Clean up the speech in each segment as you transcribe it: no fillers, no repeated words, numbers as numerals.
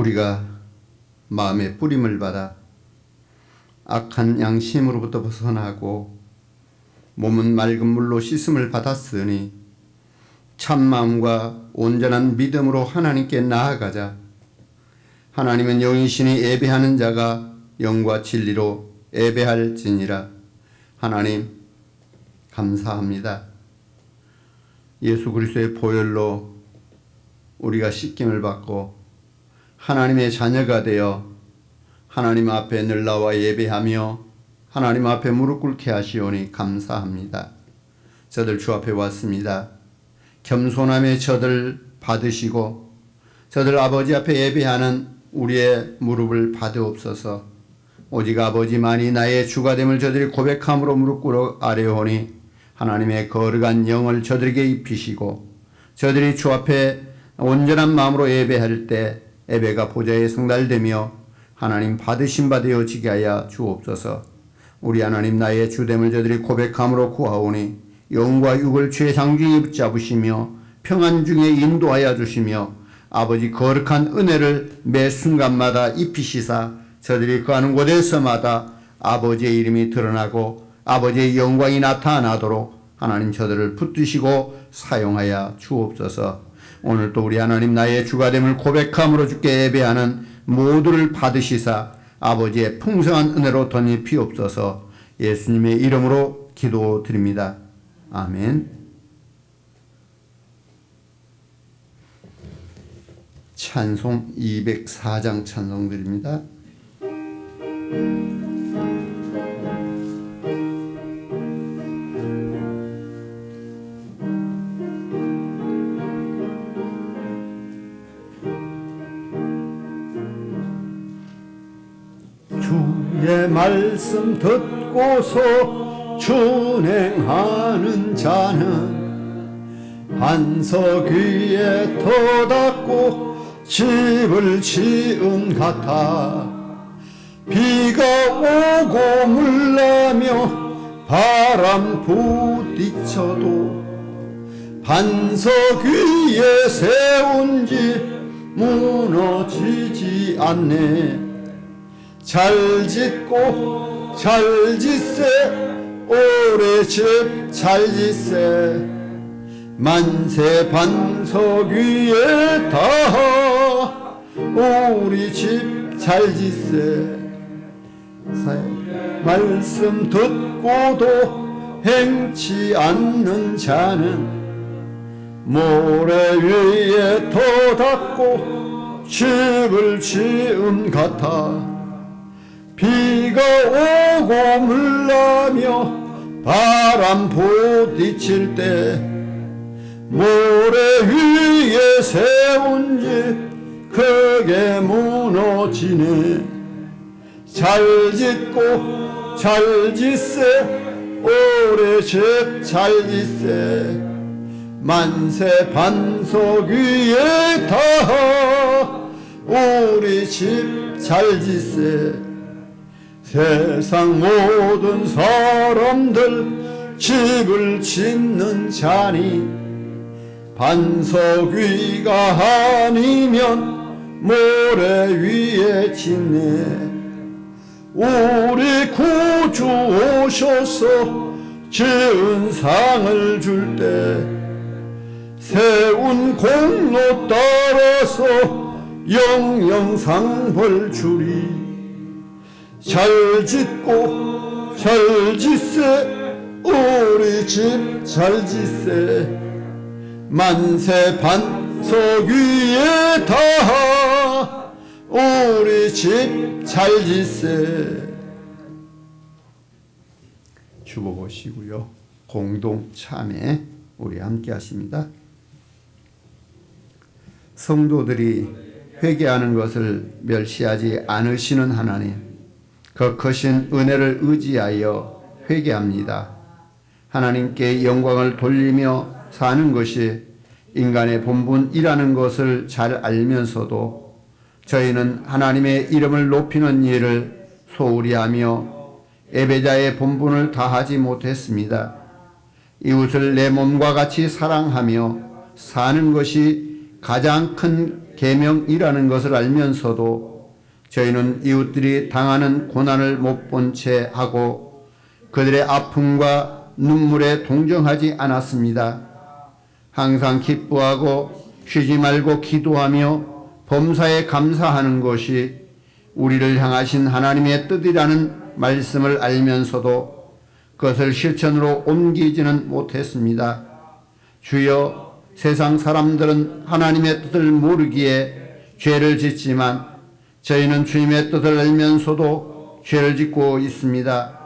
우리가 마음의 뿌림을 받아 악한 양심으로부터 벗어나고 몸은 맑은 물로 씻음을 받았으니 참마음과 온전한 믿음으로 하나님께 나아가자. 하나님은 영이시니 예배하는 자가 영과 진리로 예배할지니라. 하나님 감사합니다. 예수 그리스도의 보혈로 우리가 씻김을 받고 하나님의 자녀가 되어 하나님 앞에 늘 나와 예배하며 하나님 앞에 무릎 꿇게 하시오니 감사합니다. 저들 주 앞에 왔습니다. 겸손함의 저들 받으시고 저들 아버지 앞에 예배하는 우리의 무릎을 받으옵소서. 오직 아버지만이 나의 주가 됨을 저들이 고백함으로 무릎 꿇어 아뢰오니 하나님의 거룩한 영을 저들에게 입히시고 저들이 주 앞에 온전한 마음으로 예배할 때 예배가 보좌에 성달되며 하나님 받으신 바 되어지게 하여 주옵소서. 우리 하나님 나의 주됨을 저들이 고백함으로 구하오니 영과 육을 주의 장중에 붙잡으시며 평안 중에 인도하여 주시며 아버지 거룩한 은혜를 매 순간마다 입히시사 저들이 거하는 곳에서마다 아버지의 이름이 드러나고 아버지의 영광이 나타나도록 하나님 저들을 붙드시고 사용하여 주옵소서. 오늘 또 우리 하나님 나의 주가 됨을 고백함으로 주께 예배하는 모두를 받으시사 아버지의 풍성한 은혜로 덧입히옵소서. 예수님의 이름으로 기도드립니다. 아멘. 찬송 204장 찬송드립니다. 주의 말씀 듣고서 준행하는 자는 반석 위에 터닫고 집을 지은 같아. 비가 오고 물나며 바람 부딪혀도 반석 위에 세운 집 무너지지 않네. 잘 짓고 잘 짓세 오래 집 잘 짓세 만세 반석 위에 다 우리 집 잘 짓세. 말씀 듣고도 행치 않는 자는 모래 위에 터닫고 집을 지은 같아. 비가 오고 물나며 바람 부딪힐 때 모래 위에 세운 집 크게 무너지네. 잘 짓고 잘 짓세 오래 집 잘 짓세 만세 반석 위에 다 우리 집 잘 짓세. 세상 모든 사람들 집을 짓는 자니 반석 위가 아니면 모래 위에 짓네. 우리 구주 오셔서 지은 상을 줄 때 세운 공로 따라서 영영상 벌 주리. 잘 짓고 잘 짓세 우리 집 잘 짓세 만세 반석 위에 다 우리 집 잘 짓세. 주보 보시고요. 공동 참회 우리 함께 하십니다. 성도들이 회개하는 것을 멸시하지 않으시는 하나님, 그 크신 은혜를 의지하여 회개합니다. 하나님께 영광을 돌리며 사는 것이 인간의 본분이라는 것을 잘 알면서도 저희는 하나님의 이름을 높이는 일을 소홀히 하며 예배자의 본분을 다하지 못했습니다. 이웃을 내 몸과 같이 사랑하며 사는 것이 가장 큰 계명이라는 것을 알면서도 저희는 이웃들이 당하는 고난을 못 본 채 하고 그들의 아픔과 눈물에 동정하지 않았습니다. 항상 기뻐하고 쉬지 말고 기도하며 범사에 감사하는 것이 우리를 향하신 하나님의 뜻이라는 말씀을 알면서도 그것을 실천으로 옮기지는 못했습니다. 주여, 세상 사람들은 하나님의 뜻을 모르기에 죄를 짓지만 저희는 주님의 뜻을 알면서도 죄를 짓고 있습니다.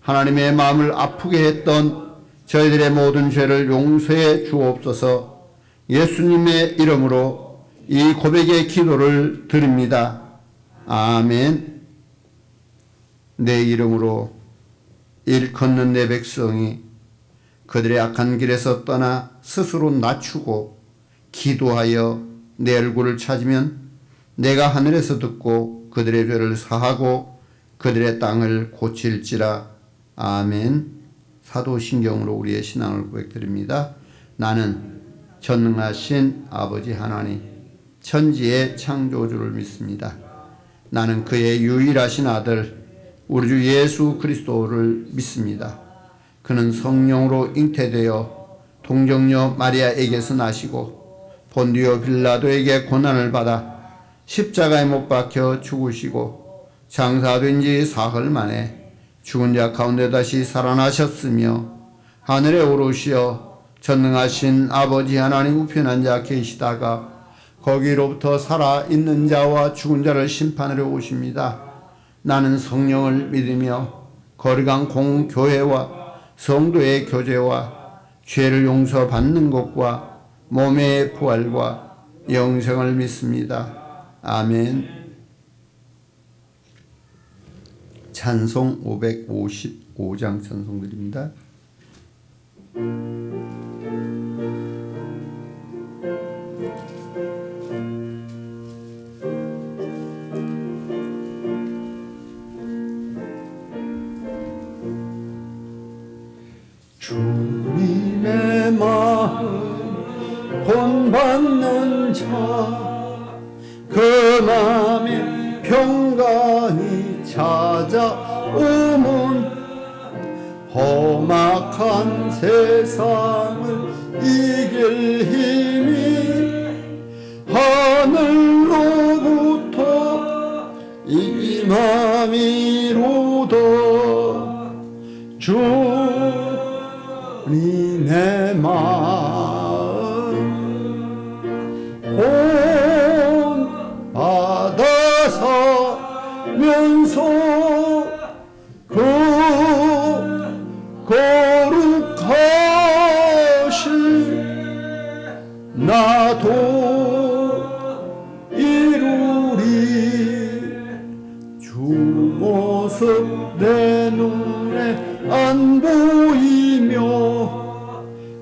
하나님의 마음을 아프게 했던 저희들의 모든 죄를 용서해 주옵소서. 예수님의 이름으로 이 고백의 기도를 드립니다. 아멘. 내 이름으로 일컫는 내 백성이 그들의 악한 길에서 떠나 스스로 낮추고 기도하여 내 얼굴을 찾으면 내가 하늘에서 듣고 그들의 죄를 사하고 그들의 땅을 고칠지라. 아멘. 사도신경으로 우리의 신앙을 고백드립니다. 나는 전능하신 아버지 하나님, 천지의 창조주를 믿습니다. 나는 그의 유일하신 아들 우리 주 예수 그리스도를 믿습니다. 그는 성령으로 잉태되어 동정녀 마리아에게서 나시고 본디오 빌라도에게 고난을 받아 십자가에 못 박혀 죽으시고 장사된 지 사흘 만에 죽은 자 가운데 다시 살아나셨으며 하늘에 오르시어 전능하신 아버지 하나님 우편한 자 계시다가 거기로부터 살아있는 자와 죽은 자를 심판하러 오십니다. 나는 성령을 믿으며 거룩한 공교회와 성도의 교제와 죄를 용서받는 것과 몸의 부활과 영생을 믿습니다. 아멘. 찬송 555장 찬송드립니다. 주님의 마음 본받는 자 그 마음에 평강이 찾아오면 험악한 세상을 이길 힘이 하늘로부터 임함이로다. 주님의 마음 본받아서면서 그 거룩하신 나도 이루리. 주 모습 내 눈에 안 보이며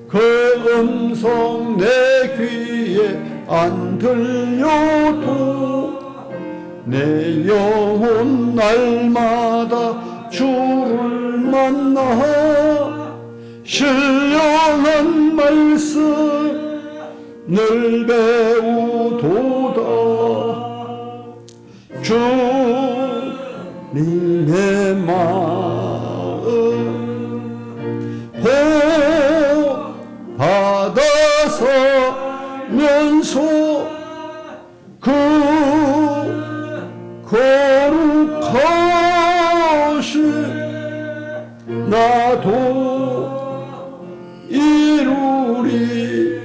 그 음성 내 귀에 안 들려도 내 영혼 날마다 주를 만나 신령한 말씀을 배우도다. 주님의 마음 받아서면서 그 거룩하신 나도 이루리.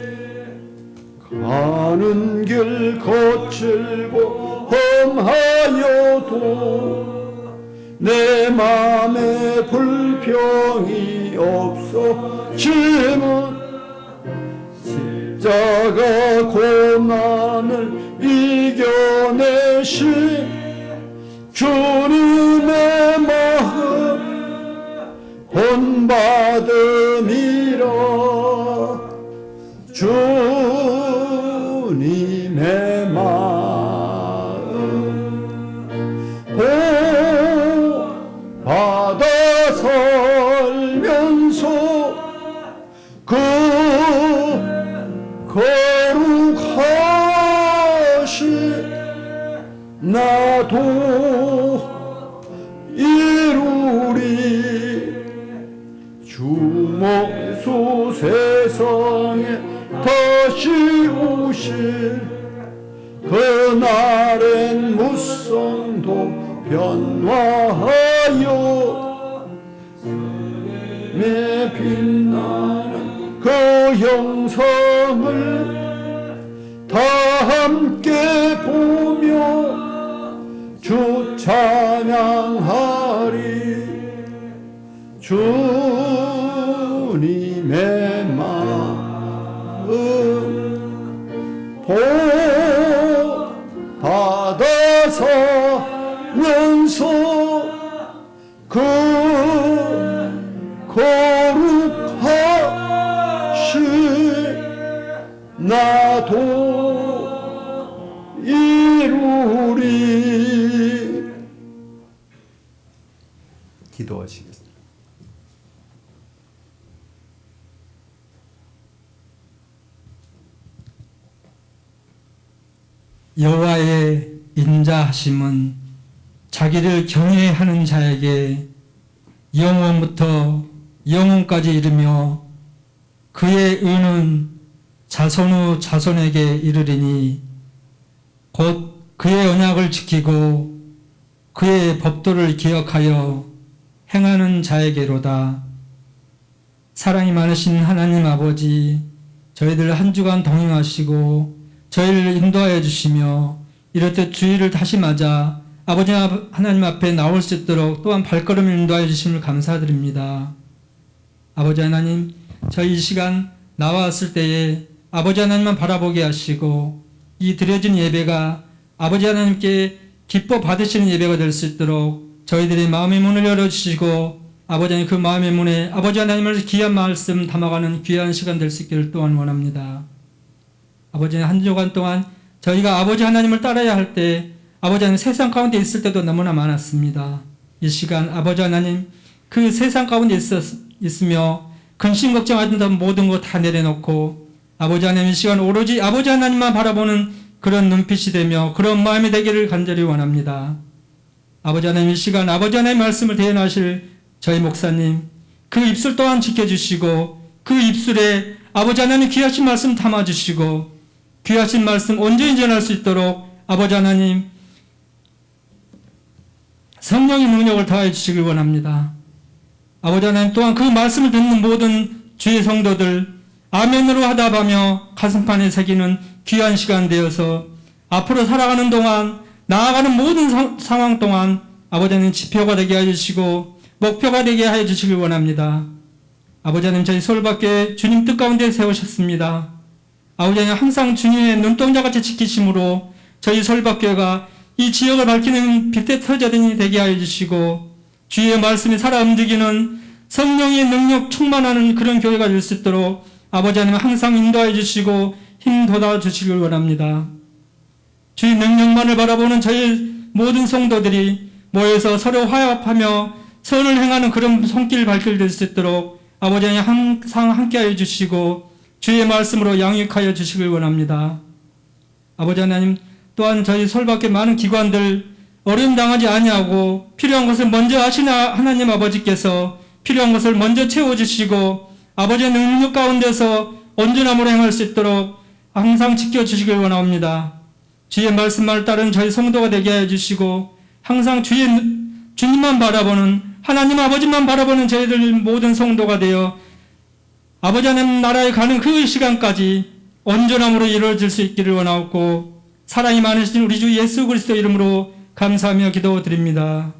가는 길 거칠고 험하여도 내 맘에 불평이 없어지면 십자가 고난을 이겨내신 주님의 마음 본받음이라. 주님의 마음 본받아설면서 그 거룩한 이루리. 주모수 세상에 다시 오실 그날엔 무성도 변화하여 내 빛나는 그 영상을 다 함께 보며 주 찬양하리. 주님의 마음 복 받아서면서 그 거룩하신 나도 이루리. 기도하시겠습니다. 여호와의 인자하심은 자기를 경외하는 자에게 영원부터 영원까지 이르며 그의 의는 자손 후 자손에게 이르리니 곧 그의 언약을 지키고 그의 법도를 기억하여 행하는 자에게로다. 사랑이 많으신 하나님 아버지, 저희들 한 주간 동행하시고 저희를 인도하여 주시며 이렇듯 주일을 다시 맞아 아버지 하나님 앞에 나올 수 있도록 또한 발걸음을 인도하여 주심을 감사드립니다. 아버지 하나님, 저희 이 시간 나왔을 때에 아버지 하나님만 바라보게 하시고 이 드려진 예배가 아버지 하나님께 기뻐 받으시는 예배가 될 수 있도록 저희들의 마음의 문을 열어주시고 아버지 하나님 그 마음의 문에 아버지 하나님을 귀한 말씀 담아가는 귀한 시간 될 수 있기를 또한 원합니다. 아버지 한 주간 동안 저희가 아버지 하나님을 따라야 할 때 아버지 하나님 세상 가운데 있을 때도 너무나 많았습니다. 이 시간 아버지 하나님 그 세상 가운데 있으며 근심 걱정하던 모든 것 다 내려놓고 아버지 하나님 이 시간 오로지 아버지 하나님만 바라보는 그런 눈빛이 되며 그런 마음이 되기를 간절히 원합니다. 아버지 하나님 이 시간 아버지 하나님의 말씀을 대연하실 저희 목사님 그 입술 또한 지켜주시고 그 입술에 아버지 하나님 귀하신 말씀 담아주시고 귀하신 말씀 온전히 전할 수 있도록 아버지 하나님 성령의 능력을 더하여 주시길 원합니다. 아버지 하나님 또한 그 말씀을 듣는 모든 주의 성도들 아멘으로 하답하며 가슴판에 새기는 귀한 시간 되어서 앞으로 살아가는 동안 나아가는 모든 상황 동안 아버지 하나님 지표가 되게 해주시고 목표가 되게 하여 주시길 원합니다. 아버지 하나님 저희 서울밖에 주님 뜻 가운데 세우셨습니다. 아버지 하나님 항상 주님의 눈동자같이 지키심으로 저희 서울밖교회가 이 지역을 밝히는 빛의 터전이 되게 하여 주시고 주의 말씀이 살아 움직이는 성령의 능력 충만하는 그런 교회가 될 수 있도록 아버지 하나님 항상 인도하여 주시고 힘 돋아 주시길 원합니다. 주의 능력만을 바라보는 저희 모든 성도들이 모여서 서로 화합하며 선을 행하는 그런 손길 발길 될 수 있도록 아버지 하나님 항상 함께하여 주시고 주의 말씀으로 양육하여 주시길 원합니다. 아버지 하나님 또한 저희 서울밖에 많은 기관들 어려움 당하지 아니하고 필요한 것을 먼저 하시는 하나님 아버지께서 필요한 것을 먼저 채워주시고 아버지의 능력 가운데서 온전함으로 행할 수 있도록 항상 지켜주시길 원합니다. 주의 말씀만 따르는 저희 성도가 되게 하여 주시고 항상 주님만 바라보는 하나님 아버지만 바라보는 저희들 모든 성도가 되어 아버지 하나님 나라에 가는 그 시간까지 온전함으로 이루어질 수 있기를 원하옵고 사랑이 많으신 우리 주 예수 그리스도 이름으로 감사하며 기도드립니다.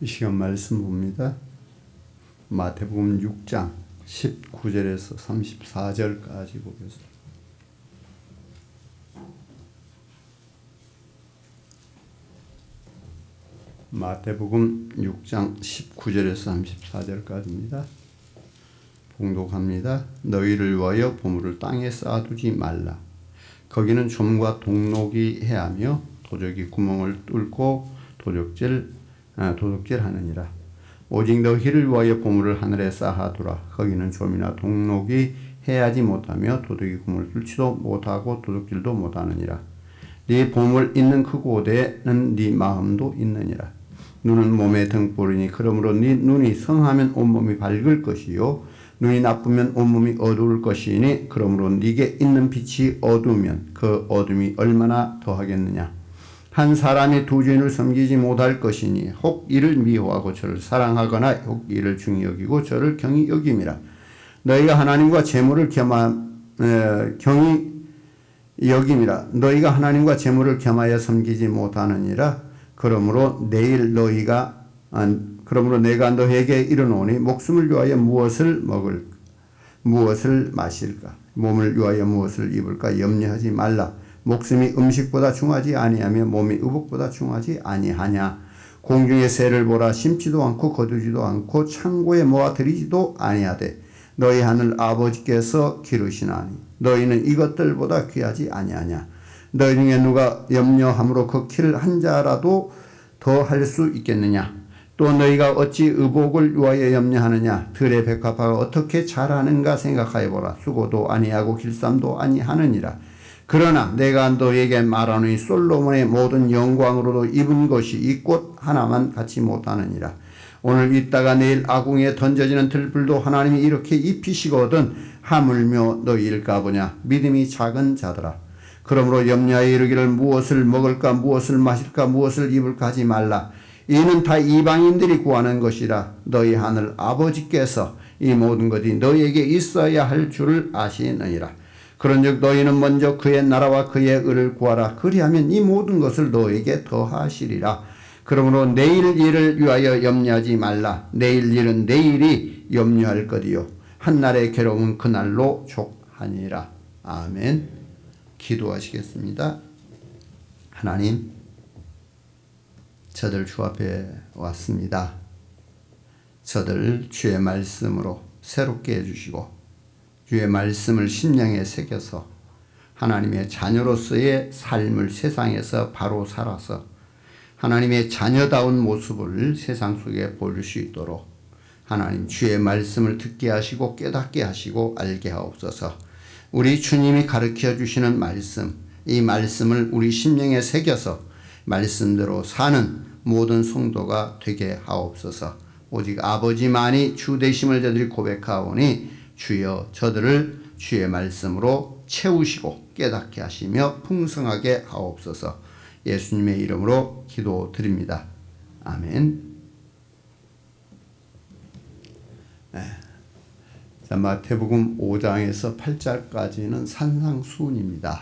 이 시간 말씀 봅니다. 마태복음 6장 19절에서 34절까지 보겠습니다. 마태복음 6장 19절에서 34절까지입니다. 봉독합니다. 너희를 위하여 보물을 땅에 쌓아두지 말라. 거기는 좀과 동록이 해하며 도적이 구멍을 뚫고 도둑질하느니라. 오직 너희를 위하여 보물을 하늘에 쌓아두라. 거기는 좀이나 동록이 해하지 못하며 도둑이 구멍을 뚫지도 못하고 도둑질도 못하느니라. 네 보물 있는 그곳에는 네 마음도 있느니라. 눈은 몸의 등불이니 그러므로 네 눈이 성하면 온몸이 밝을 것이요 눈이 나쁘면 온몸이 어두울 것이니 그러므로 네게 있는 빛이 어두우면 그 어둠이 얼마나 더하겠느냐. 한 사람이 두 주인을 섬기지 못할 것이니 혹 이를 미워하고 저를 사랑하거나 혹 이를 중히 여기고 저를 경히 여김이라. 너희가 하나님과 재물을 경히 여김이라. 너희가 하나님과 재물을 겸하여 섬기지 못하느니라. 그러므로 내가 너에게 이르노니 목숨을 위하여 무엇을 마실까? 몸을 위하여 무엇을 입을까? 염려하지 말라. 목숨이 음식보다 중하지 아니하며 몸이 의복보다 중하지 아니하냐. 공중의 새를 보라. 심지도 않고 거두지도 않고 창고에 모아들이지도 아니하되 너희 하늘 아버지께서 기르시나니 너희는 이것들보다 귀하지 아니하냐. 너희 중에 누가 염려함으로 그 킬 한 자라도 더 할 수 있겠느냐. 또 너희가 어찌 의복을 위하여 염려하느냐. 들의 백합화가 어떻게 자라는가 생각하여 보라. 수고도 아니하고 길쌈도 아니하느니라. 그러나 내가 너에게 말하노니 솔로몬의 모든 영광으로도 입은 것이 이 꽃 하나만 갖지 못하느니라. 오늘 있다가 내일 아궁이에 던져지는 들불도 하나님이 이렇게 입히시거든 하물며 너희일까 보냐. 믿음이 작은 자들아. 그러므로 염려하여 이르기를 무엇을 먹을까 무엇을 마실까 무엇을 입을까 하지 말라. 이는 다 이방인들이 구하는 것이라. 너희 하늘 아버지께서 이 모든 것이 너희에게 있어야 할 줄을 아시느니라. 그런즉 너희는 먼저 그의 나라와 그의 의를 구하라. 그리하면 이 모든 것을 너희에게 더하시리라. 그러므로 내일 일을 위하여 염려하지 말라. 내일 일은 내일이 염려할 것이요 한날의 괴로움은 그날로 족하니라. 아멘. 기도하시겠습니다. 하나님, 저들 주 앞에 왔습니다. 저들 주의 말씀으로 새롭게 해주시고 주의 말씀을 심령에 새겨서 하나님의 자녀로서의 삶을 세상에서 바로 살아서 하나님의 자녀다운 모습을 세상 속에 보일 수 있도록 하나님 주의 말씀을 듣게 하시고 깨닫게 하시고 알게 하옵소서. 우리 주님이 가르쳐 주시는 말씀, 이 말씀을 우리 심령에 새겨서 말씀대로 사는 모든 성도가 되게 하옵소서. 오직 아버지만이 주 되심을 저들이 고백하오니 주여 저들을 주의 말씀으로 채우시고 깨닫게 하시며 풍성하게 하옵소서. 예수님의 이름으로 기도드립니다. 아멘. 자, 마태복음 5장에서 8장까지는 산상수훈입니다.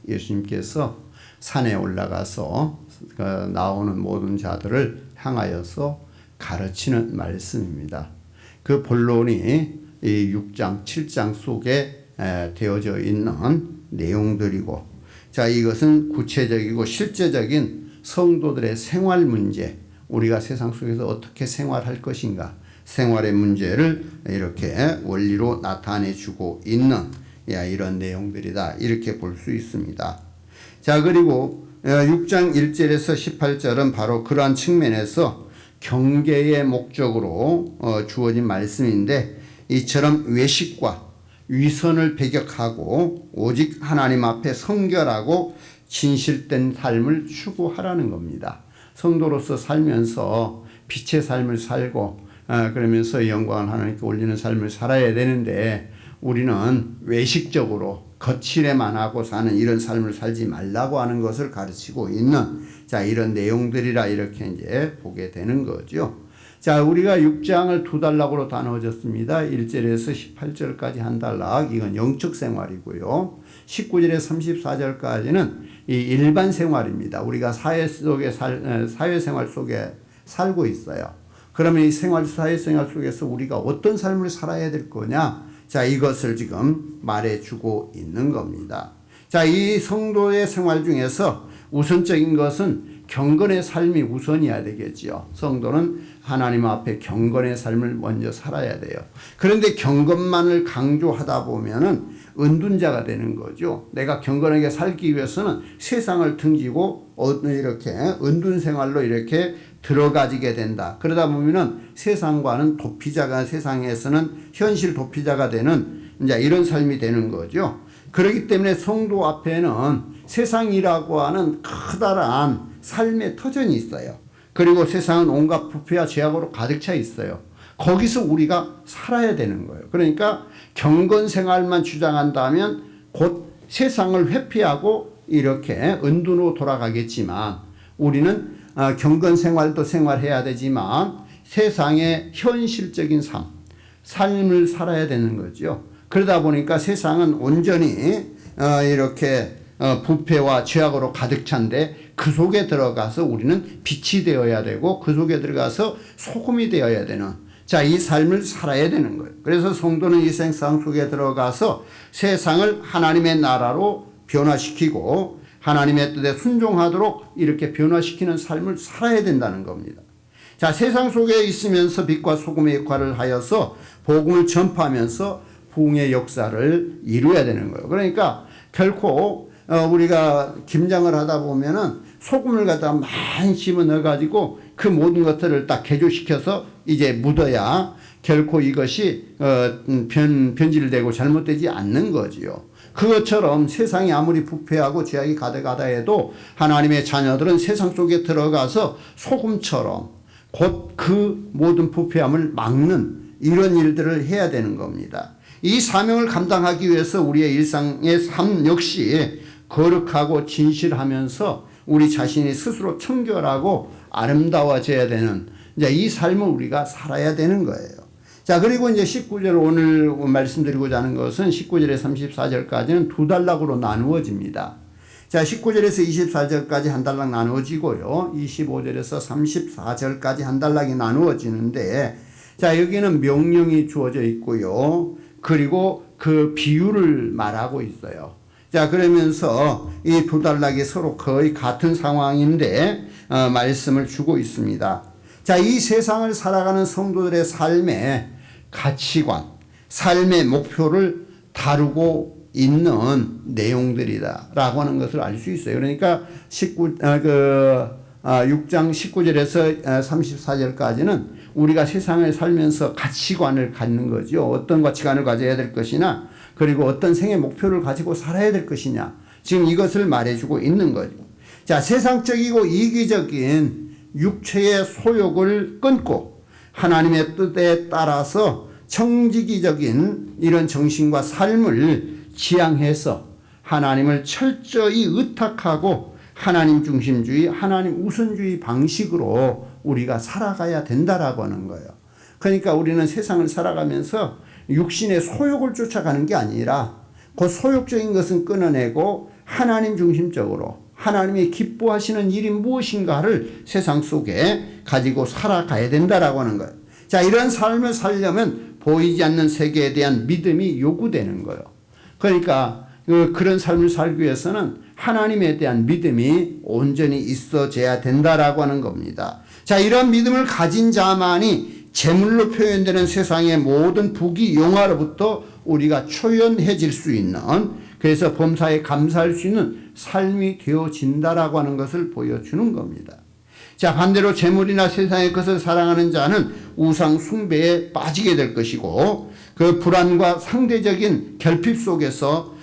예수님께서 산에 올라가서 나오는 모든 자들을 향하여서 가르치는 말씀입니다. 그 본론이 이 6장, 7장 속에 되어져 있는 내용들이고, 자, 이것은 구체적이고 실제적인 성도들의 생활 문제, 우리가 세상 속에서 어떻게 생활할 것인가, 생활의 문제를 이렇게 원리로 나타내주고 있는 이런 내용들이다. 이렇게 볼 수 있습니다. 자, 그리고 6장 1절에서 18절은 바로 그러한 측면에서 경계의 목적으로 주어진 말씀인데, 이처럼 외식과 위선을 배격하고 오직 하나님 앞에 성결하고 진실된 삶을 추구하라는 겁니다. 성도로서 살면서 빛의 삶을 살고 그러면서 영광을 하나님께 올리는 삶을 살아야 되는데, 우리는 외식적으로 거칠에만 하고 사는 이런 삶을 살지 말라고 하는 것을 가르치고 있는 이런 내용들이라 이렇게 이제 보게 되는 거죠. 자, 우리가 6장을 두 단락으로 나누어졌습니다. 1절에서 18절까지 한 단락, 이건 영적 생활이고요. 19절에서 34절까지는 이 일반 생활입니다. 우리가 사회생활 속에 살고 있어요. 그러면 이 사회생활 속에서 우리가 어떤 삶을 살아야 될 거냐? 자, 이것을 지금 말해주고 있는 겁니다. 자, 이 성도의 생활 중에서 우선적인 것은 경건의 삶이 우선이어야 되겠지요. 성도는 하나님 앞에 경건의 삶을 먼저 살아야 돼요. 그런데 경건만을 강조하다 보면은 은둔자가 되는 거죠. 내가 경건하게 살기 위해서는 세상을 등지고 이렇게 은둔 생활로 이렇게 들어가지게 된다. 그러다 보면은 세상과는 도피자가, 세상에서는 현실 도피자가 되는 이제 이런 삶이 되는 거죠. 그렇기 때문에 성도 앞에는 세상이라고 하는 커다란 삶의 터전이 있어요. 그리고 세상은 온갖 부패와 죄악으로 가득 차 있어요. 거기서 우리가 살아야 되는 거예요. 그러니까 경건 생활만 주장한다면 곧 세상을 회피하고 이렇게 은둔으로 돌아가겠지만, 우리는 경건 생활도 생활해야 되지만 세상의 현실적인 삶을 살아야 되는 거죠. 그러다 보니까 세상은 온전히 이렇게 부패와 죄악으로 가득 찬데 그 속에 들어가서 우리는 빛이 되어야 되고 그 속에 들어가서 소금이 되어야 되는, 자, 이 삶을 살아야 되는 거예요. 그래서 성도는 이 세상 속에 들어가서 세상을 하나님의 나라로 변화시키고 하나님의 뜻에 순종하도록 이렇게 변화시키는 삶을 살아야 된다는 겁니다. 자, 세상 속에 있으면서 빛과 소금의 역할을 하여서 복음을 전파하면서 부흥의 역사를 이루어야 되는 거예요. 그러니까 결코 우리가 김장을 하다 보면은 소금을 갖다 많이 집어 넣어가지고 그 모든 것들을 딱 개조시켜서 이제 묻어야 결코 이것이 변질되고 잘못되지 않는 거지요. 그것처럼 세상이 아무리 부패하고 죄악이 가득하다 해도 하나님의 자녀들은 세상 속에 들어가서 소금처럼 곧 그 모든 부패함을 막는 이런 일들을 해야 되는 겁니다. 이 사명을 감당하기 위해서 우리의 일상의 삶 역시 거룩하고 진실하면서 우리 자신이 스스로 청결하고 아름다워져야 되는 이제 이 삶을 우리가 살아야 되는 거예요. 자, 그리고 이제 19절 오늘 말씀드리고자 하는 것은 19절에서 34절까지는 두 단락으로 나누어집니다. 자, 19절에서 24절까지 한 단락 나누어지고요. 25절에서 34절까지 한 단락이 나누어지는데, 자, 여기는 명령이 주어져 있고요. 그리고 그 비유를 말하고 있어요. 자, 그러면서 이 두 단락이 서로 거의 같은 상황인데 말씀을 주고 있습니다. 자, 이 세상을 살아가는 성도들의 삶의 가치관, 삶의 목표를 다루고 있는 내용들이다라고 하는 것을 알 수 있어요. 그러니까 6장 19절에서 34절까지는 우리가 세상을 살면서 가치관을 갖는 거죠. 어떤 가치관을 가져야 될 것이나, 그리고 어떤 생의 목표를 가지고 살아야 될 것이냐, 지금 이것을 말해주고 있는 거죠. 자, 세상적이고 이기적인 육체의 소욕을 끊고 하나님의 뜻에 따라서 청지기적인 이런 정신과 삶을 지향해서 하나님을 철저히 의탁하고 하나님 중심주의, 하나님 우선주의 방식으로 우리가 살아가야 된다라고 하는 거예요. 그러니까 우리는 세상을 살아가면서 육신의 소욕을 쫓아가는 게 아니라 그 소욕적인 것은 끊어내고 하나님 중심적으로 하나님이 기뻐하시는 일이 무엇인가를 세상 속에 가지고 살아가야 된다라고 하는 거예요. 자, 이런 삶을 살려면 보이지 않는 세계에 대한 믿음이 요구되는 거예요. 그러니까 그런 삶을 살기 위해서는 하나님에 대한 믿음이 온전히 있어져야 된다라고 하는 겁니다. 자, 이런 믿음을 가진 자만이 재물로 표현되는 세상의 모든 부귀 영화로부터 우리가 초연해질 수 있는, 그래서 범사에 감사할 수 있는 삶이 되어진다라고 하는 것을 보여주는 겁니다. 자, 반대로 재물이나 세상의 것을 사랑하는 자는 우상 숭배에 빠지게 될 것이고, 그 불안과 상대적인 결핍 속에서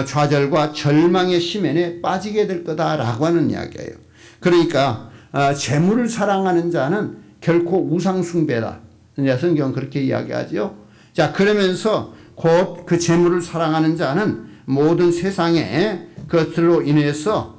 좌절과 절망의 심연에 빠지게 될 거다라고 하는 이야기예요. 그러니까 재물을 사랑하는 자는 결코 우상 숭배다. 성경은 그렇게 이야기하죠. 자, 그러면서 곧 그 재물을 사랑하는 자는 모든 세상의 것들로 인해서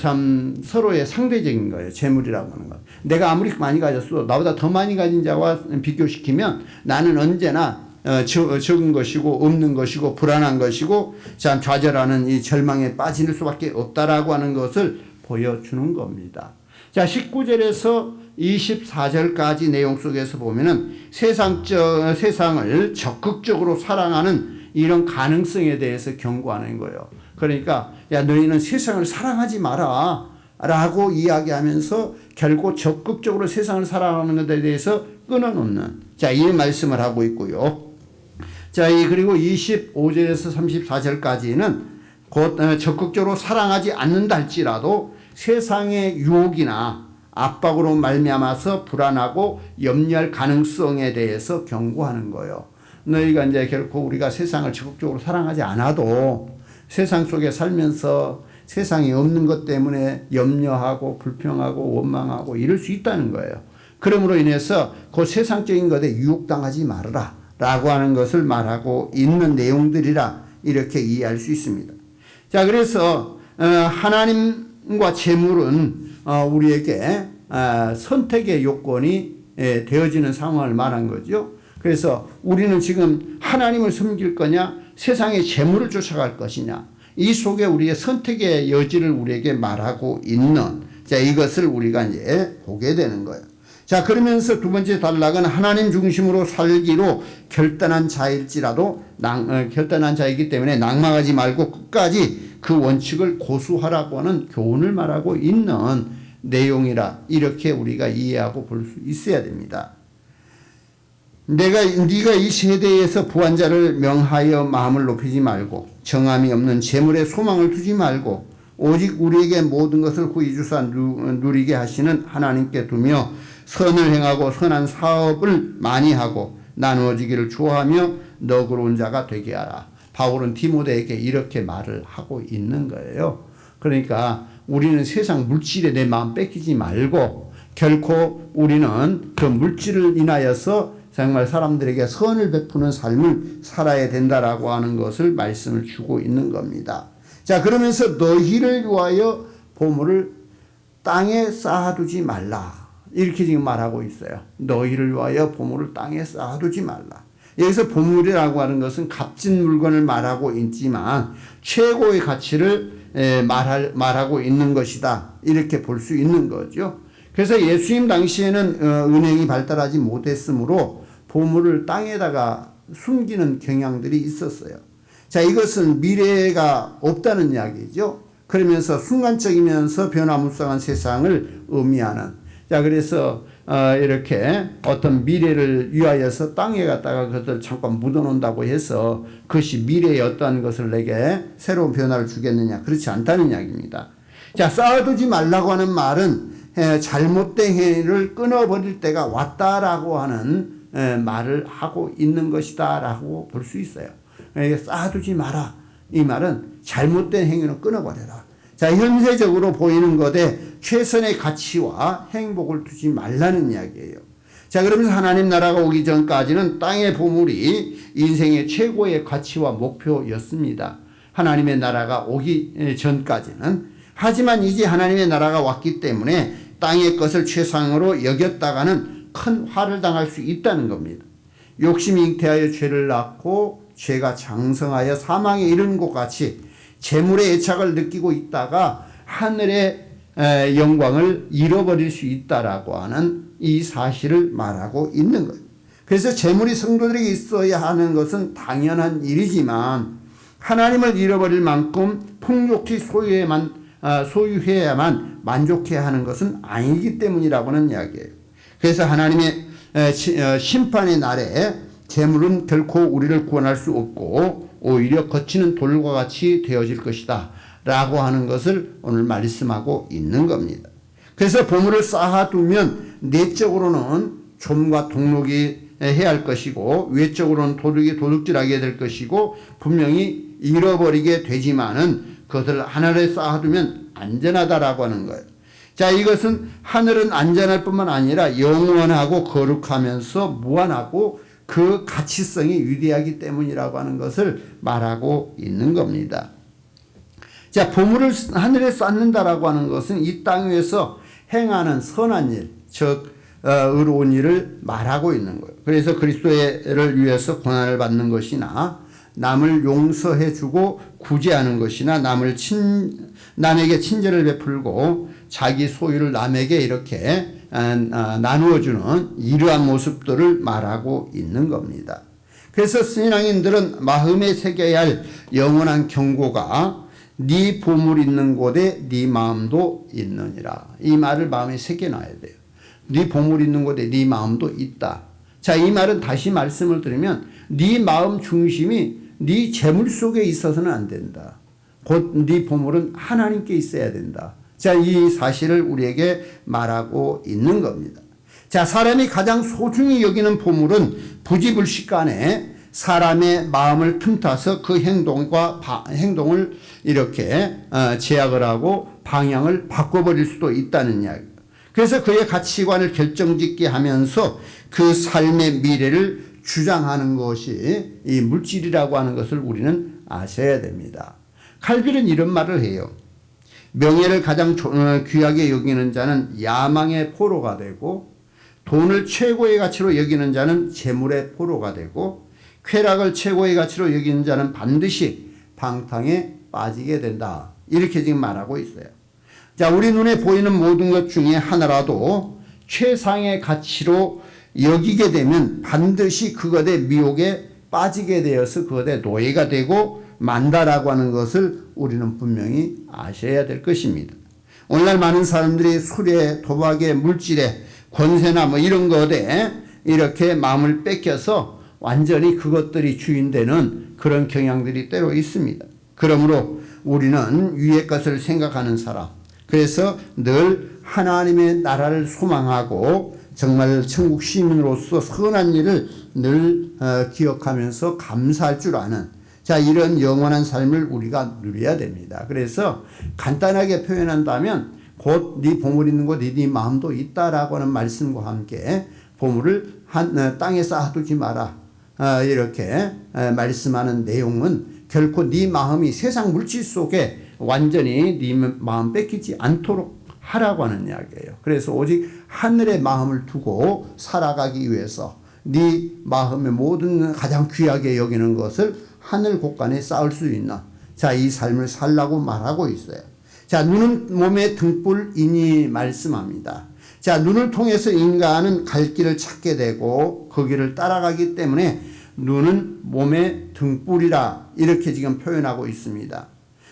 참 서로의 상대적인 거예요. 재물이라고 하는 것. 내가 아무리 많이 가졌어도 나보다 더 많이 가진 자와 비교시키면 나는 언제나 적은 것이고 없는 것이고 불안한 것이고 참 좌절하는 이 절망에 빠질 수밖에 없다라고 하는 것을 보여주는 겁니다. 자, 19절에서 24절까지 내용 속에서 보면은 세상을 적극적으로 사랑하는 이런 가능성에 대해서 경고하는 거예요. 그러니까 야, 너희는 세상을 사랑하지 마라. 라고 이야기하면서 결국 적극적으로 세상을 살아가는 것에 대해서 끊어놓는 이 말씀을 하고 있고요. 그리고 25절에서 34절까지는 곧 적극적으로 사랑하지 않는다 할지라도 세상의 유혹이나 압박으로 말미암아서 불안하고 염려할 가능성에 대해서 경고하는 거예요. 너희가 이제 결코 우리가 세상을 적극적으로 사랑하지 않아도 세상 속에 살면서 세상에 없는 것 때문에 염려하고 불평하고 원망하고 이럴 수 있다는 거예요. 그러므로 인해서 그 세상적인 것에 유혹당하지 말아라 라고 하는 것을 말하고 있는 내용들이라 이렇게 이해할 수 있습니다. 그래서 하나님과 재물은 우리에게 선택의 요건이 되어지는 상황을 말한 거죠. 그래서 우리는 지금 하나님을 섬길 거냐 세상의 재물을 쫓아갈 것이냐 이 속에 우리의 선택의 여지를 우리에게 말하고 있는 이것을 우리가 이제 보게 되는 거예요. 그러면서 두 번째 단락은 하나님 중심으로 살기로 결단한 자일지라도 결단한 자이기 때문에 낭망하지 말고 끝까지 그 원칙을 고수하라고 하는 교훈을 말하고 있는 내용이라 이렇게 우리가 이해하고 볼 수 있어야 됩니다. 네가 이 세대에서 부한 자를 명하여 마음을 높이지 말고 정함이 없는 재물에 소망을 두지 말고 오직 우리에게 모든 것을 후히 주사 누리게 하시는 하나님께 두며 선을 행하고 선한 사업을 많이 하고 나누어지기를 좋아하며 너그러운 자가 되게 하라. 바울은 디모데에게 이렇게 말을 하고 있는 거예요. 그러니까 우리는 세상 물질에 내 마음 뺏기지 말고 결코 우리는 그 물질을 인하여서 정말 사람들에게 선을 베푸는 삶을 살아야 된다라고 하는 것을 말씀을 주고 있는 겁니다. 그러면서 너희를 위하여 보물을 땅에 쌓아두지 말라. 이렇게 지금 말하고 있어요. 너희를 위하여 보물을 땅에 쌓아두지 말라. 여기서 보물이라고 하는 것은 값진 물건을 말하고 있지만 최고의 가치를 말하고 있는 것이다. 이렇게 볼 수 있는 거죠. 그래서 예수님 당시에는 은행이 발달하지 못했으므로 보물을 땅에다가 숨기는 경향들이 있었어요. 이것은 미래가 없다는 이야기죠. 그러면서 순간적이면서 변화무쌍한 세상을 의미하는 그래서 이렇게 어떤 미래를 위하여서 땅에 갖다가 그것을 잠깐 묻어놓는다고 해서 그것이 미래의 어떠한 것을 내게 새로운 변화를 주겠느냐 그렇지 않다는 이야기입니다. 쌓아두지 말라고 하는 말은 잘못된 행위를 끊어버릴 때가 왔다라고 하는 말을 하고 있는 것이다 라고 볼 수 있어요. 쌓아두지 마라 이 말은 잘못된 행위는 끊어버려라. 현세적으로 보이는 것에 최선의 가치와 행복을 두지 말라는 이야기예요. 그러면서 하나님 나라가 오기 전까지는 땅의 보물이 인생의 최고의 가치와 목표였습니다. 하나님의 나라가 오기 전까지는. 하지만 이제 하나님의 나라가 왔기 때문에 땅의 것을 최상으로 여겼다가는 큰 화를 당할 수 있다는 겁니다. 욕심이 잉태하여 죄를 낳고 죄가 장성하여 사망에 이르는 것 같이 재물의 애착을 느끼고 있다가 하늘의 영광을 잃어버릴 수 있다라고 하는 이 사실을 말하고 있는 거예요. 그래서 재물이 성도들에게 있어야 하는 것은 당연한 일이지만 하나님을 잃어버릴 만큼 풍족히 소유해야만 만족해야 하는 것은 아니기 때문이라고는 이야기예요. 그래서 하나님의 심판의 날에 재물은 결코 우리를 구원할 수 없고 오히려 거치는 돌과 같이 되어질 것이다 라고 하는 것을 오늘 말씀하고 있는 겁니다. 그래서 보물을 쌓아두면 내적으로는 좀과 동록이 해야 할 것이고 외적으로는 도둑이 도둑질하게 될 것이고 분명히 잃어버리게 되지만은 그것을 하늘에 쌓아두면 안전하다라고 하는 거예요. 이것은 하늘은 안전할 뿐만 아니라 영원하고 거룩하면서 무한하고 그 가치성이 위대하기 때문이라고 하는 것을 말하고 있는 겁니다. 보물을 하늘에 쌓는다라고 하는 것은 이 땅 위에서 행하는 선한 일, 즉 의로운 일을 말하고 있는 거예요. 그래서 그리스도를 위해서 고난을 받는 것이나 남을 용서해주고 구제하는 것이나 남에게 친절을 베풀고 자기 소유를 남에게 이렇게 나누어주는 이러한 모습들을 말하고 있는 겁니다. 그래서 신앙인들은 마음에 새겨야 할 영원한 경고가 네 보물 있는 곳에 네 마음도 있느니라. 이 말을 마음에 새겨놔야 돼요. 네 보물 있는 곳에 네 마음도 있다. 자, 이 말은 다시 말씀을 드리면 네 마음 중심이 네 재물 속에 있어서는 안 된다. 곧 네 보물은 하나님께 있어야 된다. 자, 이 사실을 우리에게 말하고 있는 겁니다. 자, 사람이 가장 소중히 여기는 보물은 부지불식간에 사람의 마음을 틈타서 그 행동을 이렇게 제약을 하고 방향을 바꿔버릴 수도 있다는 이야기. 그래서 그의 가치관을 결정짓게 하면서 그 삶의 미래를 주장하는 것이 이 물질이라고 하는 것을 우리는 아셔야 됩니다. 칼빌은 이런 말을 해요. 명예를 가장 귀하게 여기는 자는 야망의 포로가 되고, 돈을 최고의 가치로 여기는 자는 재물의 포로가 되고, 쾌락을 최고의 가치로 여기는 자는 반드시 방탕에 빠지게 된다. 이렇게 지금 말하고 있어요. 자, 우리 눈에 보이는 모든 것 중에 하나라도 최상의 가치로 여기게 되면 반드시 그것의 미혹에 빠지게 되어서 그것의 노예가 되고 만다라고 하는 것을 우리는 분명히 아셔야 될 것입니다. 오늘날 많은 사람들이 술에, 도박에, 물질에, 권세나 뭐 이런 것에 이렇게 마음을 뺏겨서 완전히 그것들이 주인되는 그런 경향들이 때로 있습니다. 그러므로 우리는 위의 것을 생각하는 사람, 그래서 늘 하나님의 나라를 소망하고 정말 천국 시민으로서 선한 일을 늘 기억하면서 감사할 줄 아는, 자, 이런 영원한 삶을 우리가 누려야 됩니다. 그래서 간단하게 표현한다면 곧 네 보물 있는 곳에 네 마음도 있다라고 하는 말씀과 함께 보물을 땅에 쌓아두지 마라, 이렇게 말씀하는 내용은 결코 네 마음이 세상 물질 속에 완전히 네 마음 뺏기지 않도록 하라고 하는 이야기예요. 그래서 오직 하늘의 마음을 두고 살아가기 위해서 네 마음의 모든 가장 귀하게 여기는 것을 하늘 곳간에 쌓을 수 있는, 자, 이 삶을 살라고 말하고 있어요. 자, 눈은 몸의 등불이니 말씀합니다. 자, 눈을 통해서 인간은 갈 길을 찾게 되고 그 길을 따라가기 때문에 눈은 몸의 등불이라 이렇게 지금 표현하고 있습니다.